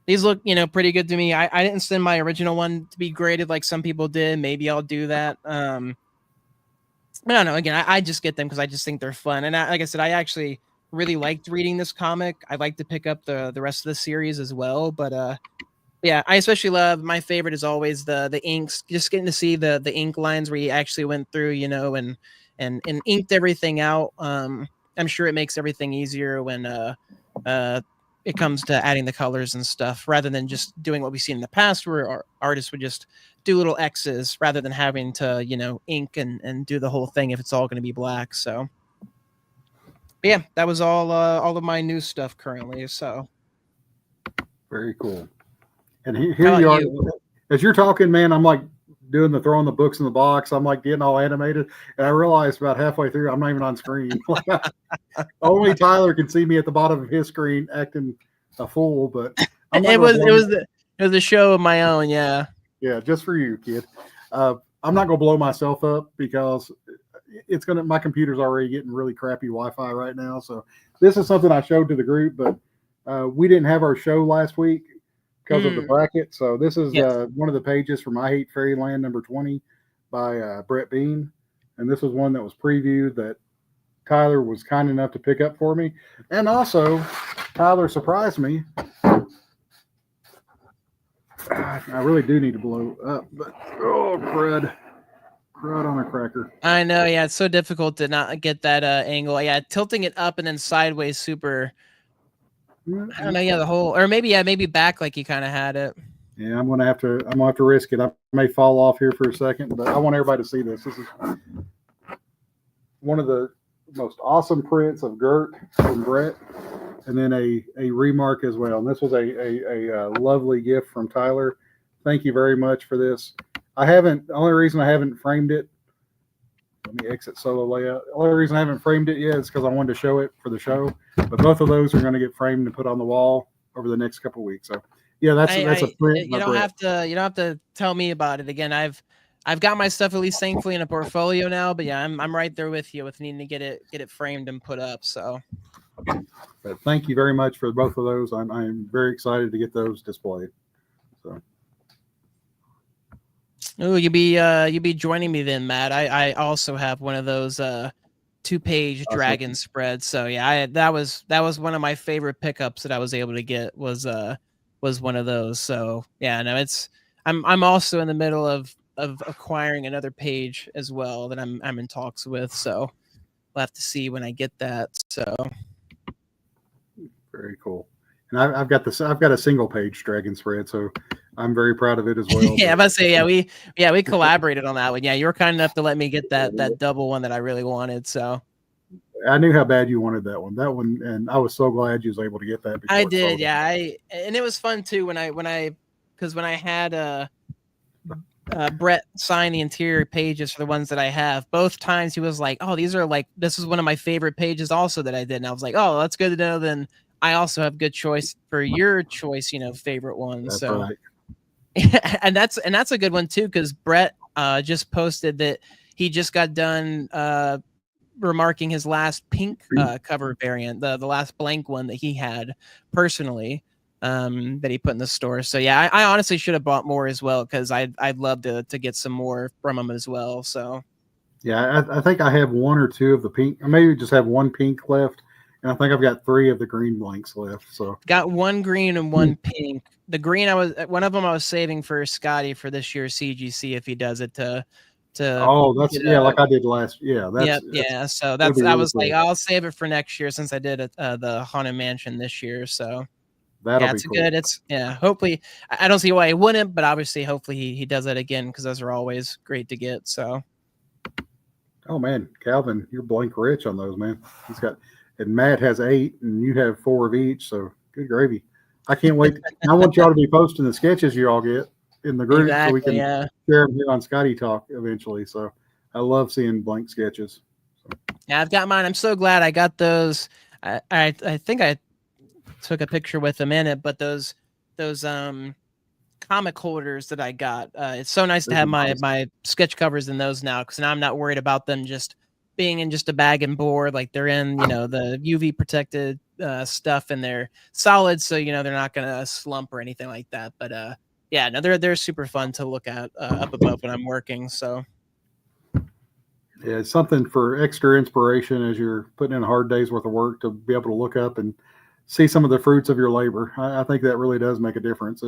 these look, pretty good to me. I didn't send my original one to be graded like some people did. Maybe I'll do that. I don't know. Again, I just get them because I just think they're fun. And like I said, I actually really liked reading this comic. I'd like to pick up the rest of the series as well. But I especially love, my favorite is always the inks. Just getting to see the ink lines where he actually went through, and inked everything out. I'm sure it makes everything easier when it comes to adding the colors and stuff, rather than just doing what we've seen in the past, where our artists would just do little X's rather than having to, ink and do the whole thing if it's all going to be black. So, but yeah, that was all of my new stuff currently. So
very cool. And here you are, as you're talking, man, I'm like doing throwing the books in the box. I'm like getting all animated, and I realized about halfway through I'm not even on screen. Only Tyler can see me at the bottom of his screen acting a fool. But
it was a show of my own. Yeah,
just for you, kid. I'm not gonna blow myself up because my computer's already getting really crappy Wi-Fi right now. So this is something I showed to the group, but we didn't have our show last week because of the bracket. So this is one of the pages from I Hate Fairyland number 20 by Brett Bean. And this was one that was previewed that Tyler was kind enough to pick up for me. And also, Tyler surprised me. I really do need to blow up, but crud on a cracker.
I know, yeah, it's so difficult to not get that angle. Yeah, tilting it up and then sideways super. I don't know, yeah, the whole, or maybe back like you kind of had it.
Yeah, I'm gonna have to risk it. I may fall off here for a second, but I want everybody to see this. This is one of the most awesome prints of Gert from Brett. and then a remark as well. And this was a lovely gift from Tyler. Thank you very much for this. The only reason I haven't framed it, let me exit solo layout. The only reason I haven't framed it yet is because I wanted to show it for the show. But both of those are going to get framed and put on the wall over the next couple of weeks. So yeah, that's a print.
You don't have to tell me about it again. I've got my stuff at least thankfully in a portfolio now. But yeah, I'm right there with you with needing to get it framed and put up. So.
But thank you very much for both of those. I'm very excited to get those displayed. So.
Oh, you'll be joining me then, Matt. I also have one of those 2-page dragon spreads. So yeah, that was one of my favorite pickups that I was able to get was one of those. So yeah, no, I'm also in the middle of acquiring another page as well that I'm in talks with. So we'll have to see when I get that. So
very cool. And I've got a single page dragon spread, so I'm very proud of it as well.
Yeah, I'm about to say, we collaborated on that one. Yeah, you were kind enough to let me get that double one that I really wanted. So
I knew how bad you wanted that one, and I was so glad you was able to get that.
I did, yeah. And it was fun too when I had Brett sign the interior pages for the ones that I have. Both times he was like, "Oh, this is one of my favorite pages also that I did," and I was like, "Oh, that's good to know." Then I also have good choice for your choice, favorite ones.
That's
so.
Right.
and that's a good one too, because Brett just posted that he just got done remarking his last pink cover variant, the last blank one that he had personally that he put in the store. So yeah, I honestly should have bought more as well, because I'd love to get some more from him as well. So
yeah, I think I have one or two of the pink. I maybe just have one pink left. And I think I've got 3 of the green blanks left. So
got one green and one pink. The green one of them I was saving for Skottie for this year's CGC if he does it to.
Oh, that's like I did last. Yeah,
yeah. So I was like, I'll save it for next year since I did the Haunted Mansion this year. So
that'll be cool.
Hopefully, I don't see why he wouldn't, but obviously, hopefully he does that again, because those are always great to get. So.
Oh man, Calvin, you're blank rich on those, man. And Matt has 8, and you have 4 of each. So good gravy. I can't wait. I want y'all to be posting the sketches you all get in the group so we can share them here on Skottie Talk eventually. So I love seeing blank sketches. So.
Yeah, I've got mine. I'm so glad I got those. I think I took a picture with them in it, but those comic holders that I got, it's so nice to have my sketch covers in those now, because now I'm not worried about them just being in just a bag and board. Like they're in, the UV protected stuff, and they're solid, so they're not gonna slump or anything like that. But yeah, no, they're super fun to look at up above when I'm working. So
yeah, it's something for extra inspiration as you're putting in a hard day's worth of work, to be able to look up and see some of the fruits of your labor. I think that really does make a difference.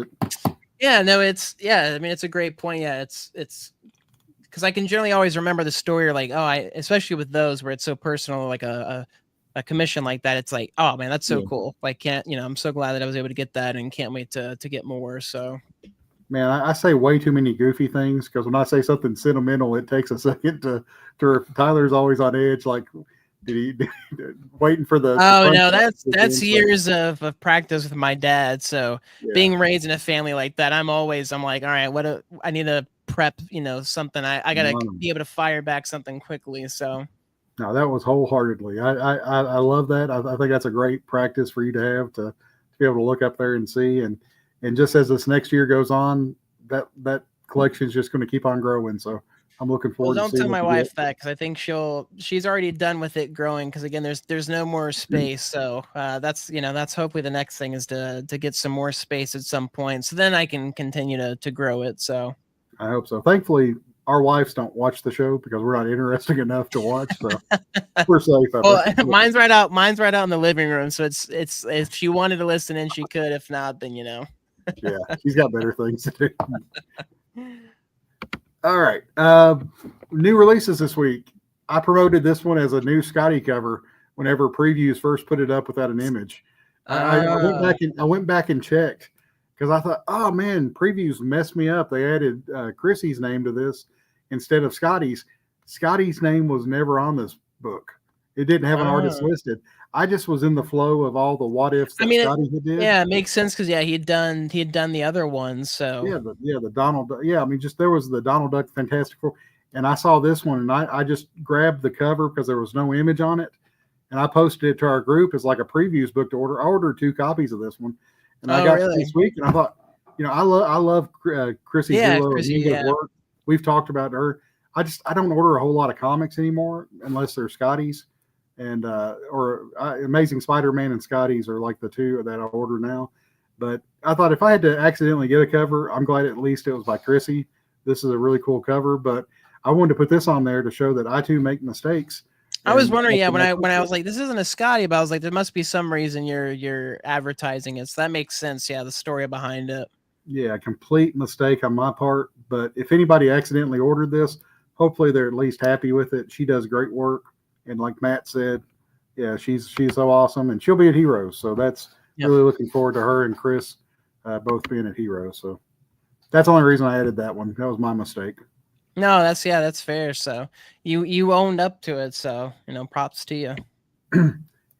Yeah, no, it's a great point. Yeah, it's because I can generally always remember the story, or like, especially with those where it's so personal, like a commission like that. It's like, oh man, that's so cool. Like, I'm so glad that I was able to get that, and can't wait to get more. So,
man, I say way too many goofy things, because when I say something sentimental, it takes a second to. Tyler's always on edge, like, did he waiting for the?
Oh no, that's years of practice with my dad. So being raised in a family like that, I'm like, all right, I need to prep, something. I gotta be able to fire back something quickly. So
no, that was wholeheartedly. I love that. I think that's a great practice for you to have, to be able to look up there and see, and just as this next year goes on, that collection is just going to keep on growing. So I'm looking forward.
Well, don't tell my wife that, because I think she's already done with it growing. Because again, there's no more space. So that's hopefully the next thing is to get some more space at some point. So then I can continue to grow it. So
I hope so. Thankfully, our wives don't watch the show, because we're not interesting enough to watch. So we're safe.
Well, mine's right out in the living room. So it's if she wanted to listen in, she could. If not, then yeah,
she's got better things to do. All right. New releases this week. I promoted this one as a new Skottie cover whenever previews first put it up without an image. I went back and checked, because I thought, oh man, previews messed me up. They added Chrissy's name to this instead of Skottie's. Skottie's name was never on this book. It didn't have an artist
Oh.
listed. I just was in the flow of all the what ifs
I
that
mean,
Skottie had did.
yeah, it makes sense because he had done the other ones. So
The Donald. Yeah, I mean, just there was the Donald Duck Fantastic Four, and I saw this one, and I just grabbed the cover because there was no image on it, and I posted it to our group as like a previews book to order. I ordered 2 copies of this one, and I
oh
got to
really?
this week, and I thought, I love Chrissy
Yeah,
Zullo and
Chrissy.
Ninja's
Yeah.
work. We've talked about her. I don't order a whole lot of comics anymore unless they're Scotty's, and Amazing Spider-Man and Scotty's are like the 2 that I order now. But I thought if I had to accidentally get a cover, I'm glad at least it was by Chrissy. This is a really cool cover, but I wanted to put this on there to show that I too make mistakes.
I was
And
wondering, yeah, when I was like, this isn't a Skottie, but I was like, there must be some reason you're advertising it. So that makes sense. Yeah, the story behind it.
yeah, complete mistake on my part. But if anybody accidentally ordered this, hopefully they're at least happy with it. She does great work, and like Matt said, yeah, she's so awesome, and she'll be at Heroes. So that's
Yep.
really looking forward to her and Chris both being at Heroes. So that's the only reason I added that one. That was my mistake.
No, that's fair. So you owned up to it. So props to you.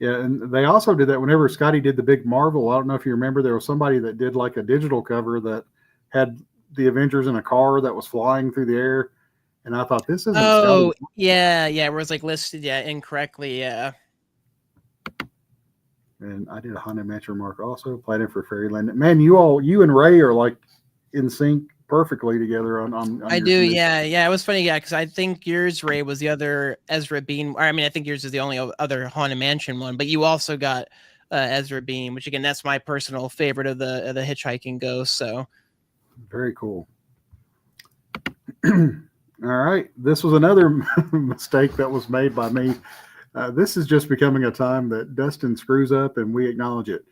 Yeah, and they also did that whenever Skottie did the big Marvel. I don't know if you remember, there was somebody that did like a digital cover that had the Avengers in a car that was flying through the air, and I thought this isn't
Oh
Skottie.
yeah, where it's like listed incorrectly. Yeah.
And I did a Haunted Mansion mark also, Planet for Fairyland. Man, you and Ray are like in sync perfectly together on
I
your
do,
submission.
yeah. It was funny, yeah, because I think yours, Ray, was the other Ezra Bean. Or I mean, I think yours is the only other Haunted Mansion one, but you also got Ezra Bean, which again, that's my personal favorite of the hitchhiking ghost. So
Very cool. All right, this was another mistake that was made by me. This is just becoming a time that Dustin screws up, and we acknowledge it.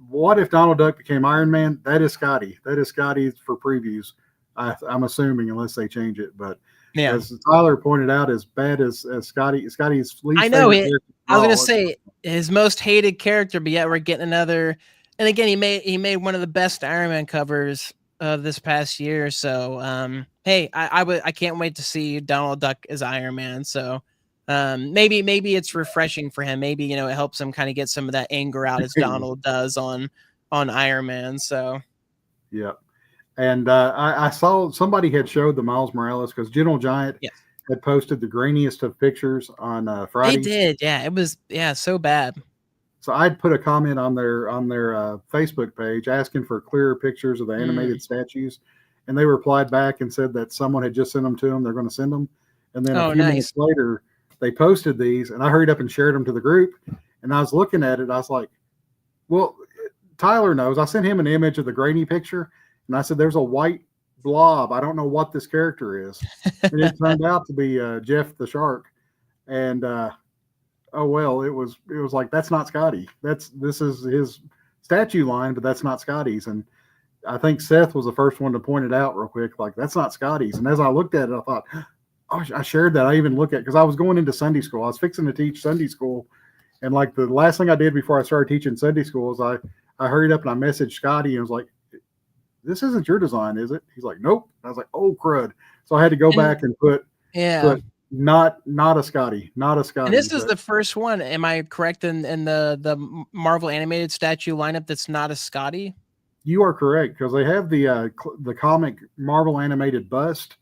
What if Donald Duck became Iron Man? That is Skottie. That is Skottie for previews. I'm assuming, unless they change it. But
yeah,
as Tyler pointed out, as bad as Skottie's least
I know
favorite
it.
character.
I was gonna say his most hated character, but yet we're getting another. And again, he made one of the best Iron Man covers of this past year. So hey, I can't wait to see Donald Duck as Iron Man. So maybe it's refreshing for him. Maybe it helps him kind of get some of that anger out as Donald does on Iron Man. So
Yeah. And I saw somebody had showed the Miles Morales because Gentle Giant
yes,
had posted the grainiest of pictures on
they
Fridays.
did. Yeah, it was so bad.
So I'd put a comment on their Facebook page asking for clearer pictures of the animated statues, and they replied back and said that someone had just sent them to them. They're going to send them, and then a
Oh,
few minutes
nice.
later, they posted these, and I hurried up and shared them to the group. And I was looking at it, I was like, "Well, Tyler knows." I sent him an image of the grainy picture, and I said, "There's a white blob. I don't know what this character is," and it turned out to be Jeff the Shark, and oh well, it was like that's not Skottie. This is his statue line, but that's not Skottie's. And I think Seth was the first one to point it out real quick, like that's not Skottie's. And as I looked at it, I thought, oh, I shared that. I even look at because I was going into Sunday school. I was fixing to teach Sunday school, and like the last thing I did before I started teaching Sunday school is I hurried up and I messaged Skottie and was like, "This isn't your design, is it?" He's like, "Nope." I was like, "Oh crud!" So I had to go back and put
Yeah.
not a Skottie, not a Skottie.
And this is the first one. Am I correct in the Marvel animated statue lineup that's not a Skottie?
You are correct because they have the comic Marvel animated bust,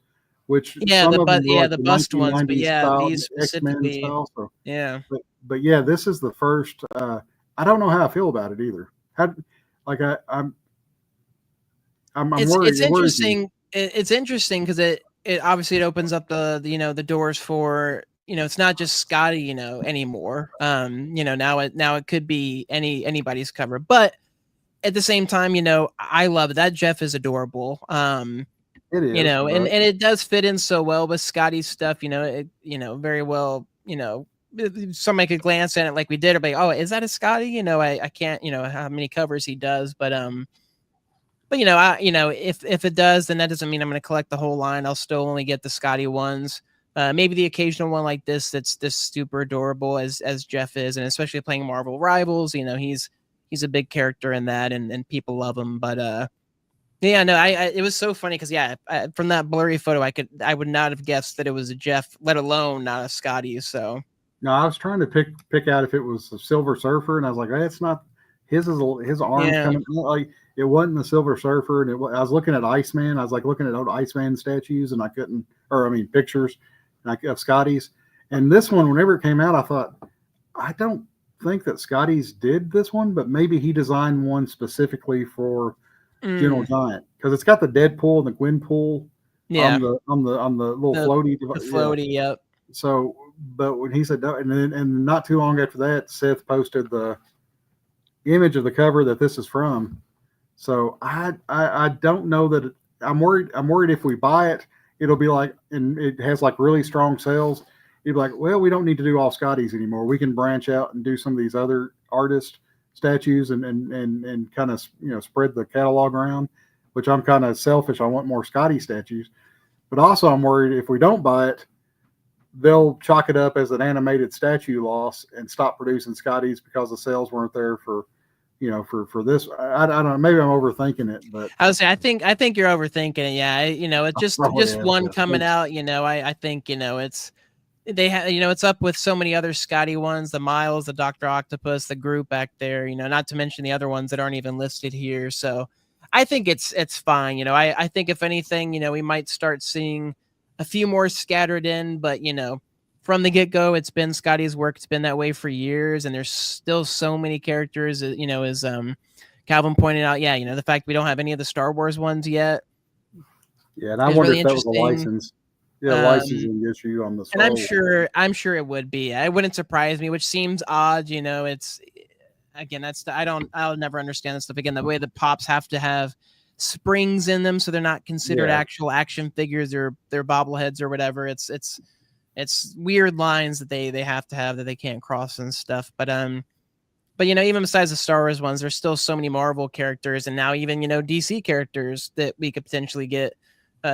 which some of them were like
the
the
bust ones, but
1990s
yeah,
style,
these
X-Men
specifically,
style. So,
yeah.
but yeah, this is the first. I don't know how I feel about it either. How, like I'm worried.
It's
It worries me.
interesting. It's interesting because it obviously it opens up the doors for it's not just Skottie anymore. Now it could be anybody's cover, but at the same time, I love it. That Jeff is adorable.
It is,
And
but
it does fit in so well with Skottie's stuff. Very well. Somebody could glance at it like we did, or be like, oh, is that a Skottie? I can't how many covers he does, but if it does, then that doesn't mean I'm going to collect the whole line. I'll still only get the Skottie ones. Maybe the occasional one like that's this super adorable as Jeff is, and especially playing Marvel Rivals. He's a big character in that, and people love him. But yeah, no, it was so funny because from that blurry photo, I would not have guessed that it was a Jeff, let alone not a Skottie. So
No, I was trying to pick out if it was a Silver Surfer, and I was like, hey, it's not. His arms
Yeah.
coming like it wasn't the Silver Surfer, and I was looking at Iceman. I was like looking at old Iceman statues, and I couldn't, or I mean pictures, of Scotty's. And this one, whenever it came out, I thought I don't think that Scotty's did this one, but maybe he designed one specifically for Gentle
Mm,
Giant because it's got the Deadpool and the Gwenpool
yeah.
on the little
The
floaty.
the
Yeah.
floaty. Yep.
So, but when he said no, and not too long after that, Seth posted the image of the cover that this is from. So I don't know that I'm worried if we buy it, it'll be like, and it has like really strong sales. You'd be like, well, we don't need to do all Scotties anymore. We can branch out and do some of these other artist statues and kind of spread the catalog around. Which I'm kind of selfish. I want more Scotty statues, but also I'm worried if we don't buy it, they'll chalk it up as an animated statue loss and stop producing Scotties because the sales weren't there for for this. I don't know. Maybe I'm overthinking it, but
I would say I think you're overthinking it. Yeah, it's
I probably
just
am.
one
Yeah,
coming
thanks.
out. I think it's they have it's up with so many other Scotty ones, the Miles, the Doctor Octopus, the group back there. Not to mention the other ones that aren't even listed here. So I think it's fine. I think if anything, we might start seeing a few more scattered in, but from the get go, it's been Scotty's work. It's been that way for years, and there's still so many characters. As Calvin pointed out, yeah, the fact we don't have any of the Star Wars ones yet
Yeah, and I
is
wonder
really
if that was a
interesting.
license. Yeah,
Um,
licensing issue on the
and
Star
I'm
Wars.
sure I'm sure it would be. It wouldn't surprise me, which seems odd. It's again I'll never understand this stuff. Again, the way the pops have to have springs in them, so they're not considered
Yeah,
actual action figures or they're bobbleheads or whatever. It's weird lines that they have to have that they can't cross and stuff. But even besides the Star Wars ones, there's still so many Marvel characters, and now even DC characters that we could potentially get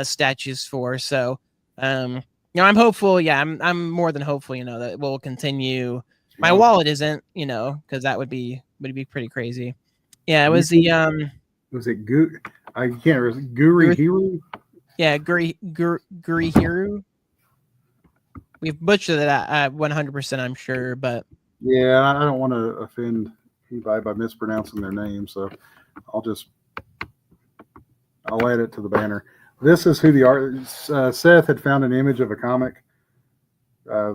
statues for. So, I'm hopeful. Yeah, I'm more than hopeful. That we'll continue. My
well,
wallet isn't. Because that would be pretty crazy. Yeah, it
you
was
said
the
was it Gu? I can't remember. Guri
Gur-
Hiru.
yeah Guri Hiru. We've butchered it at 100%. I'm sure, but
Yeah, I don't want to offend anybody by mispronouncing their name, so I'll just I'll add it to the banner. This is who the art. Seth had found an image of a comic. Uh,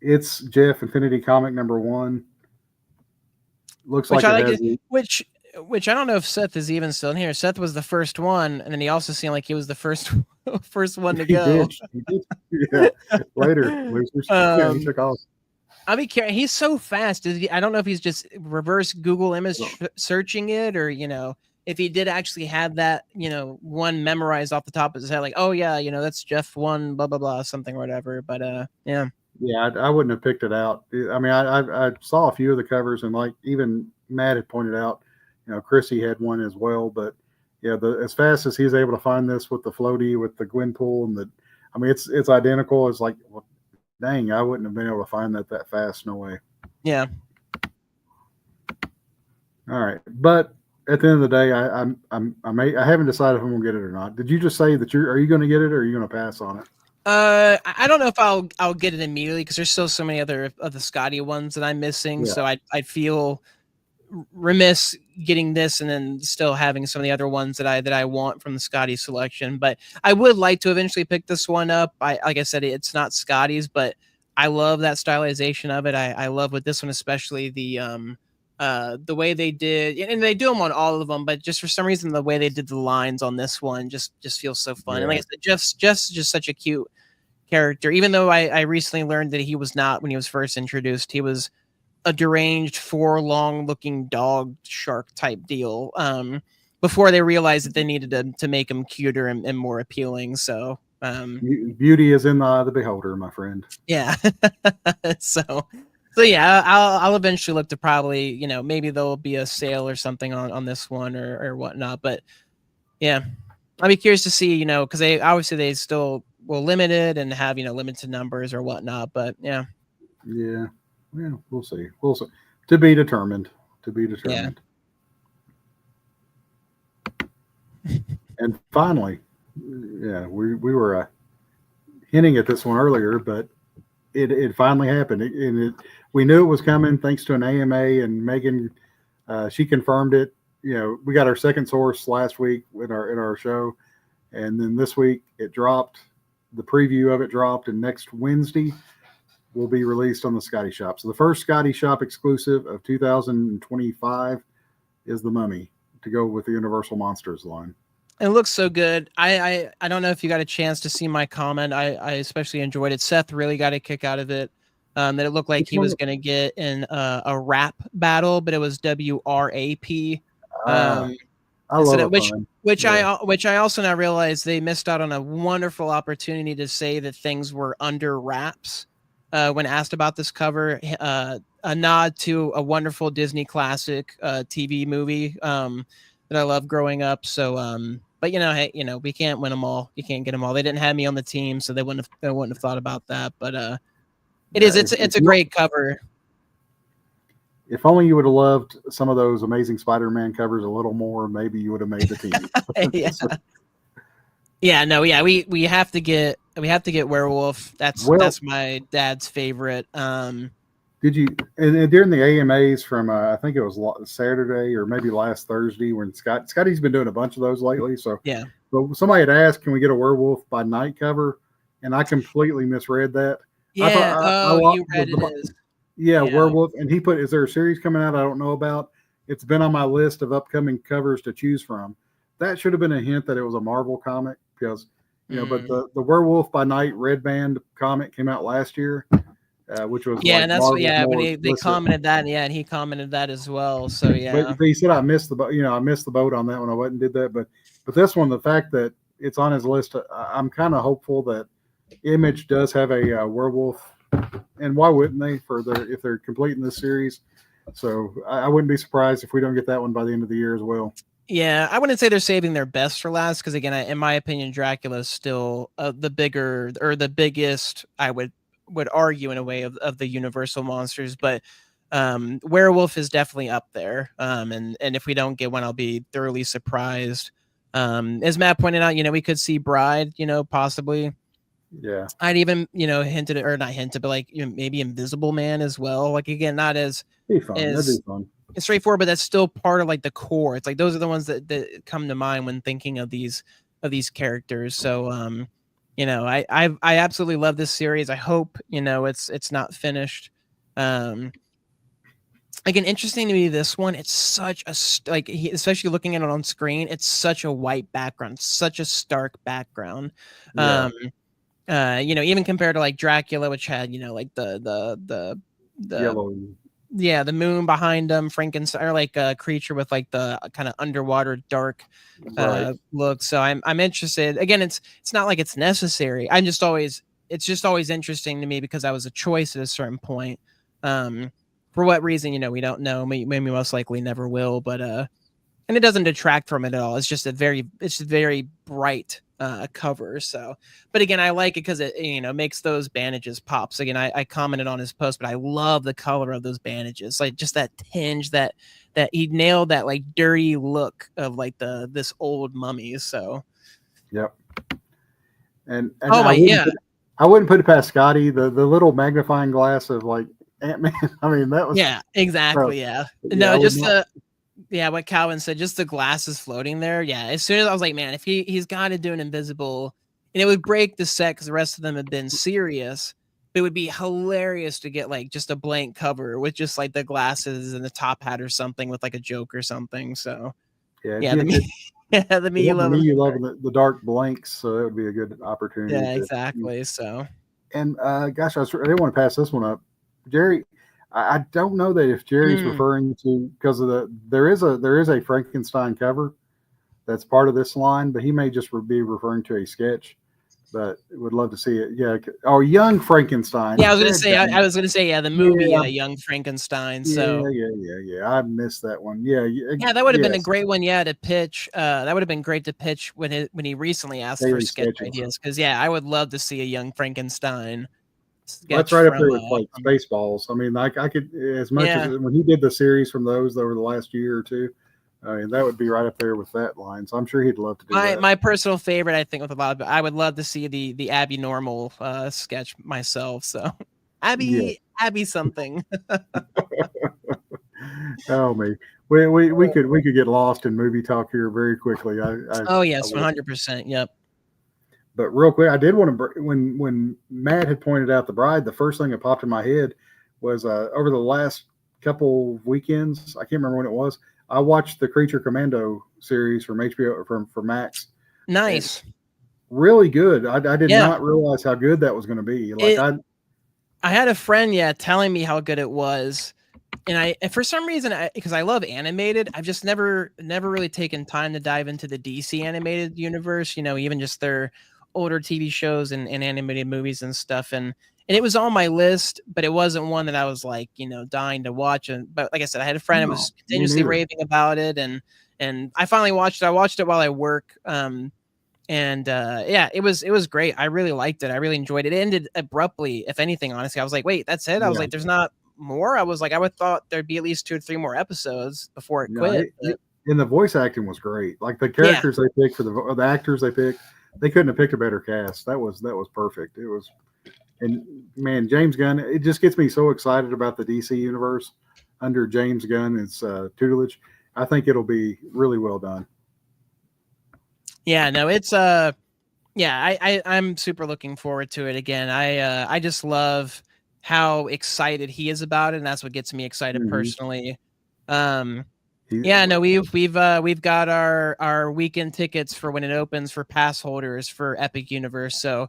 it's Jeff Infinity Comic #1. Looks
which
like
I
it
like
has
it. Which I don't know if Seth is even still in here. Seth was the first one, and then he also seemed like he was the first first one to
He
go.
did. He did. Yeah. Later, losers. Yeah, he
um,
took off.
I'll be curious. He's so fast. I don't know if he's just reverse Google image searching it, or if he did actually have that one memorized off the top of his head, like, oh yeah, that's Jeff one, blah blah blah, something or whatever. But yeah.
Yeah, I wouldn't have picked it out. I mean, I saw a few of the covers, and like even Matt had pointed out, Chrissy had one as well. But yeah, as fast as he's able to find this with the floaty, with the Gwenpool, I mean, it's identical. It's like, well, dang, I wouldn't have been able to find that fast. No way.
Yeah.
All right, but at the end of the day, I haven't decided if I'm gonna get it or not. Did you just say that are you going to get it or are you going to pass on it?
I don't know if I'll get it immediately because there's still so many other of the Scotty ones that I'm missing.
Yeah,
So I feel remiss getting this and then still having some of the other ones that I want from the Scotty selection. But I would like to eventually pick this one up. Like I said, it's not Scotty's, but I love that stylization of it. I love with this one, especially the way they did, and they do them on all of them, but just for some reason the way they did the lines on this one just feels so fun. And like I
yeah,
said, Jeff's just such a cute character. Even though I recently learned that he was not, when he was first introduced, he was a deranged, long looking dog shark type deal. Before they realized that they needed to make him cuter and more appealing. So
beauty is in the eye of the beholder, my friend.
yeah. So yeah, I'll eventually look to probably, maybe there'll be a sale or something on this one or whatnot. But yeah, I'll be curious to see, because they still will limit it and have, limited numbers or whatnot. But yeah.
Yeah, yeah, we'll see. We'll see. To be determined. To be
Yeah.
determined. And finally, yeah, we were hinting at this one earlier, but it finally happened. We knew it was coming thanks to an AMA, and Megan, she confirmed it. We got our second source last week in our show, and then this week it dropped. The preview of it dropped, and next Wednesday will be released on the Skottie Shop. So the first Skottie Shop exclusive of 2025 is The Mummy, to go with the Universal Monsters line.
It looks so good. I don't know if you got a chance to see my comment. I especially enjoyed it. Seth really got a kick out of it. That it looked like he was going to get in a rap battle, but it was WRAP.
I love it.
Which I also now realize they missed out on a wonderful opportunity to say that things were under wraps. When asked about this cover, a nod to a wonderful Disney classic TV movie that I loved growing up. So, but hey, we can't win them all. You can't get them all. They didn't have me on the team, so they wouldn't have thought about that. But it's a great cover.
If only you would have loved some of those Amazing Spider-Man covers a little more, maybe you would have made the team.
We have to get Werewolf. That's my dad's favorite.
Did you and during the AMAs from I think it was Saturday or maybe last Thursday when Skottie's been doing a bunch of those lately. So
yeah,
but somebody had asked, can we get a Werewolf by Night cover? And I completely misread that.
Yeah, you read it.
Yeah, Werewolf, and he put, is there a series coming out I don't know about? It's been on my list of upcoming covers to choose from. That should have been a hint that it was a Marvel comic because, but the Werewolf by Night Red Band comic came out last year, which was
and that's when they commented that, and he commented that as well. So
but he said I missed the boat. I missed the boat on that one. I went and did that, but this one, the fact that it's on his list, I'm kind of hopeful that Image does have a werewolf. And why wouldn't they if they're completing this series? So I wouldn't be surprised if we don't get that one by the end of the year as well.
Yeah, I wouldn't say they're saving their best for last because again, in my opinion, Dracula is still the bigger or the biggest. I would argue in a way of the Universal monsters, but Werewolf is definitely up there. And if we don't get one, I'll be thoroughly surprised. As Matt pointed out, we could see Bride, possibly.
Yeah,
I'd even hinted or not hinted, but like maybe Invisible Man as well. Like again, not as
that'd be fun.
It's straightforward, but that's still part of like the core. It's like those are the ones that come to mind when thinking of these characters. So I absolutely love this series. I hope it's not finished. Again, interesting to me, this one, it's such a especially looking at it on screen, it's such a white background, such a stark background.
Yeah.
Even compared to like Dracula, which had, like the
yellow,
the moon behind him, Frankenstein, or like a creature with like the kind of underwater dark look. So I'm interested. Again, it's not like it's necessary. It's just always interesting to me because that was a choice at a certain point. For what reason, we don't know. Maybe most likely never will, but and it doesn't detract from it at all. It's just a very bright cover. So, but again, I like it because it makes those bandages pop. So again, I commented on his post, but I love the color of those bandages, like just that tinge that he nailed, that like dirty look of like this old mummy. So
yep. And I wouldn't put it past Skottie, the little magnifying glass of like Ant-Man. I mean, that was
exactly. What Calvin said, just the glasses floating there. Yeah, as soon as I was like, man, if he's got to do an invisible, and it would break the set because the rest of them have been serious. It would be hilarious to get like just a blank cover with just like the glasses and the top hat or something with like a joke or something. So the me you love
the dark blanks, so that would be a good opportunity.
Yeah, exactly. So,
and gosh, I didn't want to pass this one up, Jerry. I don't know that if Jerry's referring to, because of there is a Frankenstein cover that's part of this line, but he may just be referring to a sketch. But would love to see it. Yeah. Oh, Young Frankenstein.
Yeah, I was gonna say, the movie, Young Frankenstein. So
yeah. I missed that one. Yeah,
that would have been a great one. Yeah, to pitch. That would have been great to pitch when he recently asked for sketch ideas. Because I would love to see a Young Frankenstein.
That's right up there with like Spaceballs. I mean, I could, as much as when he did the series from those over the last year or two. I mean, that would be right up there with that line. So I'm sure he'd love to do that.
My personal favorite, I think, with a lot of, I would love to see the Abby Normal sketch myself. So
Yeah.
Abby something.
Oh me. We could get lost in movie talk here very quickly.
Oh
I
yes,
would.
100%. Yep.
But real quick, I did want to when Matt had pointed out the bride, the first thing that popped in my head was over the last couple weekends. I can't remember when it was. I watched the Creature Commando series from HBO from Max. It's
Nice.
really good. I did
Yeah.
not realize how good that was going to be. Like
It I had a friend, yeah, telling me how good it was. And for some reason, because I love animated, I've just never really taken time to dive into the DC animated universe. You know, even just their older TV shows and animated movies and stuff. And it was on my list, but it wasn't one that I was like, dying to watch. And but like I said, I had a friend who
no,
was
me
continuously
neither.
raving about it, and I finally watched it. I watched it while I work. And yeah, it was great. I really liked it. I really enjoyed it. It ended abruptly, if anything, honestly. I was like, wait, that's it? I was
Yeah,
like, there's not more. I was like, I would thought there'd be at least 2 or 3 more episodes before it
no,
quit. But
and the voice acting was great. Like the
yeah,
characters they picked for the actors they picked, they couldn't have picked a better cast. That was perfect. It was, and man, James Gunn. It just gets me so excited about the DC universe under James Gunn's tutelage. I think it'll be really well done.
yeah, no, it's yeah, I'm super looking forward to it again. I just love how excited he is about it, and that's what gets me excited
Mm-hmm.
personally. Um
He,
Yeah, no, we've got our weekend tickets for when it opens for pass holders for Epic Universe. So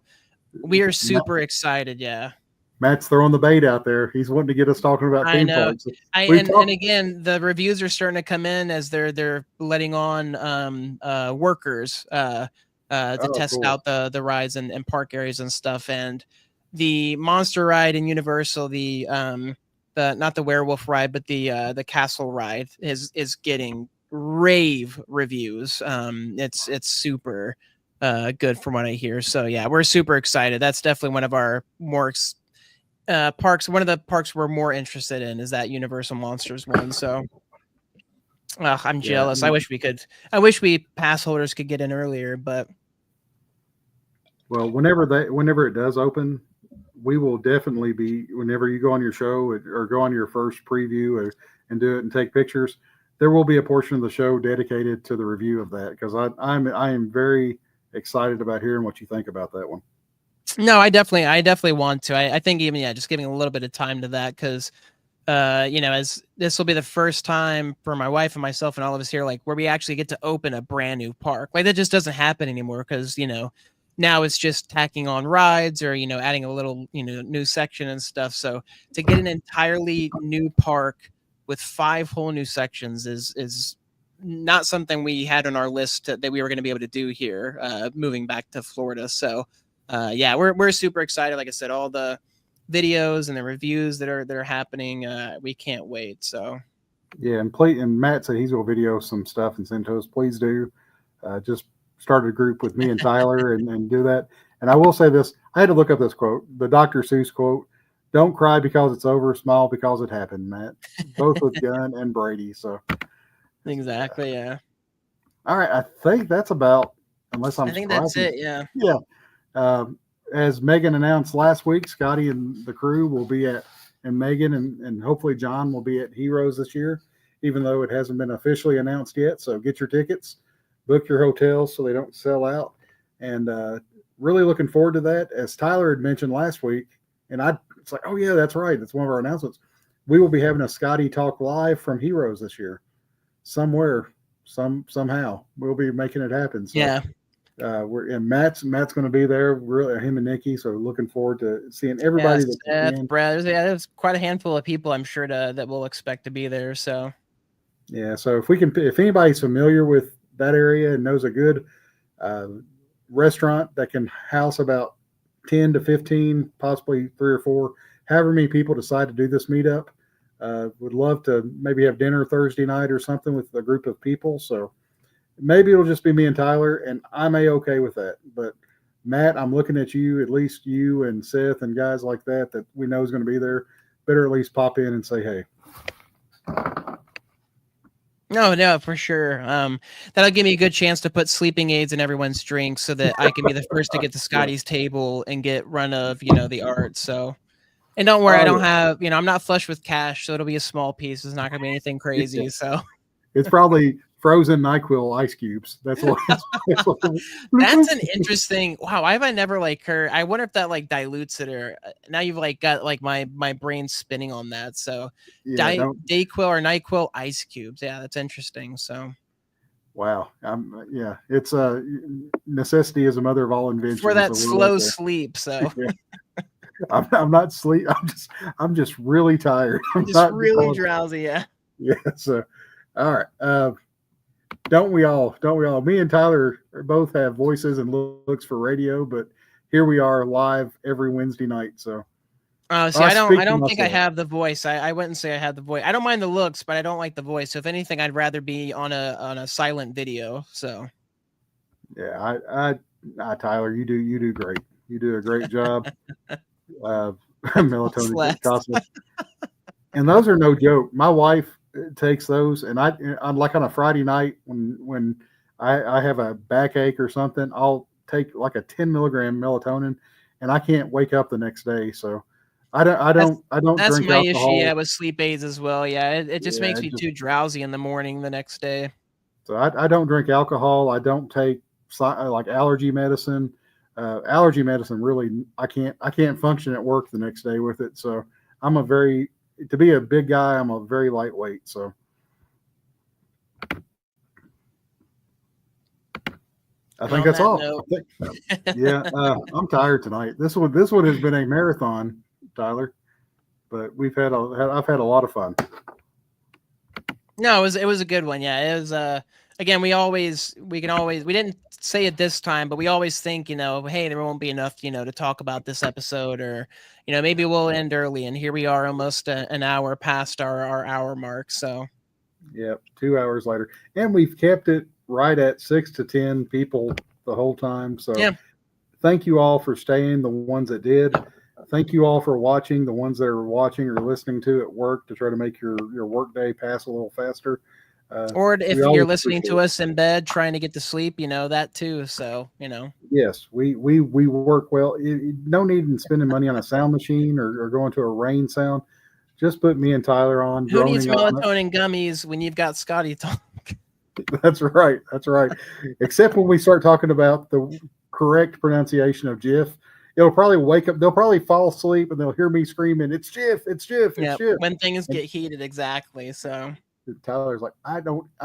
we are super excited. Yeah,
Matt's throwing the bait out there. He's wanting to get us talking about
I
theme
know.
parks.
I
We've
and
talked.
again, the reviews are starting to come in as they're letting on workers to
Oh,
test
cool.
out the rides and park areas and stuff. And the monster ride in Universal, the not the werewolf ride, but the castle ride is getting rave reviews. It's super good from what I hear. So yeah, we're super excited. That's definitely one of our more parks. One of the parks we're more interested in is that Universal Monsters one. So I'm
Yeah.
jealous. I wish we pass holders could get in earlier, but
Well, whenever it does open, we will definitely be. Whenever you go on your show or go on your first preview and do it and take pictures, there will be a portion of the show dedicated to the review of that because I am very excited about hearing what you think about that one.
no, I definitely want to. I think even just giving a little bit of time to that because as this will be the first time for my wife and myself and all of us here, like where we actually get to open a brand new park. Like that just doesn't happen anymore because now it's just tacking on rides or adding a little new section and stuff. So to get an entirely new park with 5 whole new sections is not something we had on our list that we were going to be able to do here moving back to Florida. So yeah, we're super excited. Like I said, all the videos and the reviews that are happening, we can't wait. So
Yeah, and Matt said he's going to video some stuff and send to us. Please do. Just start a group with me and Tyler and do that. And I will say this: I had to look up this quote, the Dr. Seuss quote. Don't cry because it's over. Smile because it happened, Matt. Both with Gunn and Brady. So,
exactly, yeah.
all right, I think that's about. Unless
I
I'm
think that's
surprising.
it. Yeah.
Yeah. As Megan announced last week, Skottie and the crew will be at, and Megan and hopefully John will be at Heroes this year, even though it hasn't been officially announced yet. So get your tickets, book your hotels so they don't sell out, and really looking forward to that. As Tyler had mentioned last week, and it's like, oh yeah, that's right, that's one of our announcements. We will be having a Skottie Talk live from Heroes this year, somewhere, somehow. We'll be making it happen. So
Yeah.
we're and Matt's going to be there. Really, him and Nikki. So looking forward to seeing
Yeah.
everybody that
Seth,
can.
Brad. There's quite a handful of people I'm sure that we'll expect to be there. So
Yeah. So if anybody's familiar with that area and knows a good uh, restaurant that can house about 10 to 15, possibly 3 or 4, however many people decide to do this meetup, would love to maybe have dinner Thursday night or something with a group of people. So maybe it'll just be me and Tyler, and I'm okay with that. But Matt, I'm looking at you, at least you and Seth and guys like that we know is going to be there. Better at least pop in and say hey.
no, for sure. That'll give me a good chance to put sleeping aids in everyone's drinks so that I can be the first to get to
Yeah,
Scotty's table and get run of the art. So And don't worry, I
Oh,
don't
yeah.
have, I'm not flush with cash, so it'll be a small piece. It's not going to be anything crazy.
Yeah.
So
It's probably frozen NyQuil ice cubes. That's what. That's what
that's an interesting. Wow, why have I never like heard? I wonder if that like dilutes it, or now you've like got like my brain spinning on that. So
Yeah. Don't.
Dayquil or NyQuil ice cubes. Yeah, that's interesting. So
Wow. Yeah. It's necessity is the mother of all
for
inventions.
that
So we're right
slow
there.
sleep. So
Yeah. I'm not sleep. I'm just really tired. I'm
just
not.
really drowsy. Yeah.
Yeah. So, all right. Don't we all? Don't we all? Me and Tyler both have voices and looks for radio, but here we are live every Wednesday night. So
See,
I speak
I
for
don't think I
myself.
have the voice. I wouldn't say I have the voice. I don't mind the looks, but I don't like the voice. So if anything, I'd rather be on a silent video. So
Yeah, Tyler, you do great. You do a great job. Melatonin
less.
Casa, and those are no joke. My wife takes those, and I'm like on a Friday night when I have a backache or something, I'll take like a 10 milligram melatonin, and I can't wake up the next day. So
That's
I don't
that's
drink
my issue.
alcohol.
Yeah, with sleep aids as well. Yeah, it just
Yeah,
makes me too drowsy in the morning the next day.
so I don't drink alcohol. I don't take like allergy medicine. Allergy medicine really I can't function at work the next day with it. So I'm a very to be a big guy. I'm a very lightweight. So I
And
think
on
that's
that
all.
note,
Yeah, I'm tired tonight. This one has been a marathon, Tyler, but I've had a lot of fun.
no, it was a good one. Yeah, it was. Again, we didn't say it this time, but we always think, hey, there won't be enough, to talk about this episode, or maybe we'll end early, and here we are, almost an hour past our hour mark. So
Yep, 2 hours later, and we've kept it right at 6 to 10 people the whole time. So
yeah,
thank you all for staying, the ones that did. Thank you all for watching, the ones that are watching or listening to at work to try to make your work day pass a little faster.
or
We
if you're
always
listening
appreciate
to
it.
us in bed trying to get to sleep, that too. So
Yes, we work well. No need in spending money on a sound machine or going to a rain sound. Just put me and Tyler on,
who needs
droning on it.
melatonin gummies when you've got Skottie talk?
That's right. That's right. Except when we start talking about the correct pronunciation of Jif, it'll probably wake up. They'll probably fall asleep and they'll hear me screaming, "It's Jif! It's Jif! It's
Yeah,
Jif!"
when things
And
get heated, exactly. So
Tyler's like, I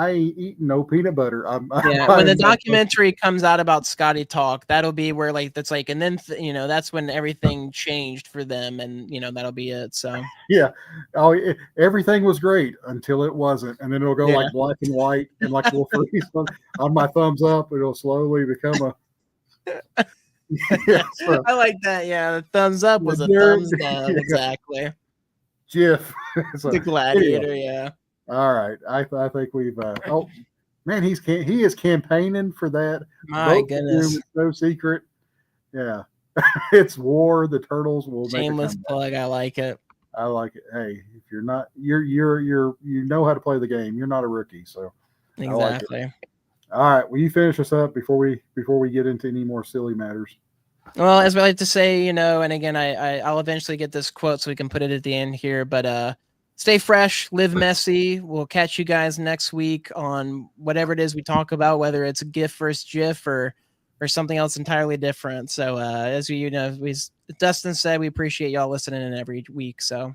ain't eating no peanut butter.
yeah, when the documentary comes out about Skottie Talk, that'll be where that's like, and then that's when everything changed for them, and that'll be it. So
yeah, everything was great until it wasn't, and then it'll go
yeah,
like black and white, and like we'll freeze on my thumbs up. It'll slowly become a yeah. So,
I like that. Yeah, the thumbs up was a thumbs down.
yeah,
Exactly.
Jif. So
The
anyway,
gladiator. Yeah.
all right. I think we've. Oh man, he is campaigning for that.
My
Vote for him.
goodness.
It's no secret. Yeah, it's war. The turtles will make a
Shameless
comeback.
plug. I like it.
I like it. Hey, if you're not, you know how to play the game. You're not a rookie, so I like it.
Exactly.
All right, will you finish us up before we get into any more silly matters?
Well, as we like to say, and again, I'll eventually get this quote so we can put it at the end here, but stay fresh, live messy. We'll catch you guys next week on whatever it is we talk about, whether it's GIF versus GIF or something else entirely different. So as Dustin said, we appreciate y'all listening in every week. So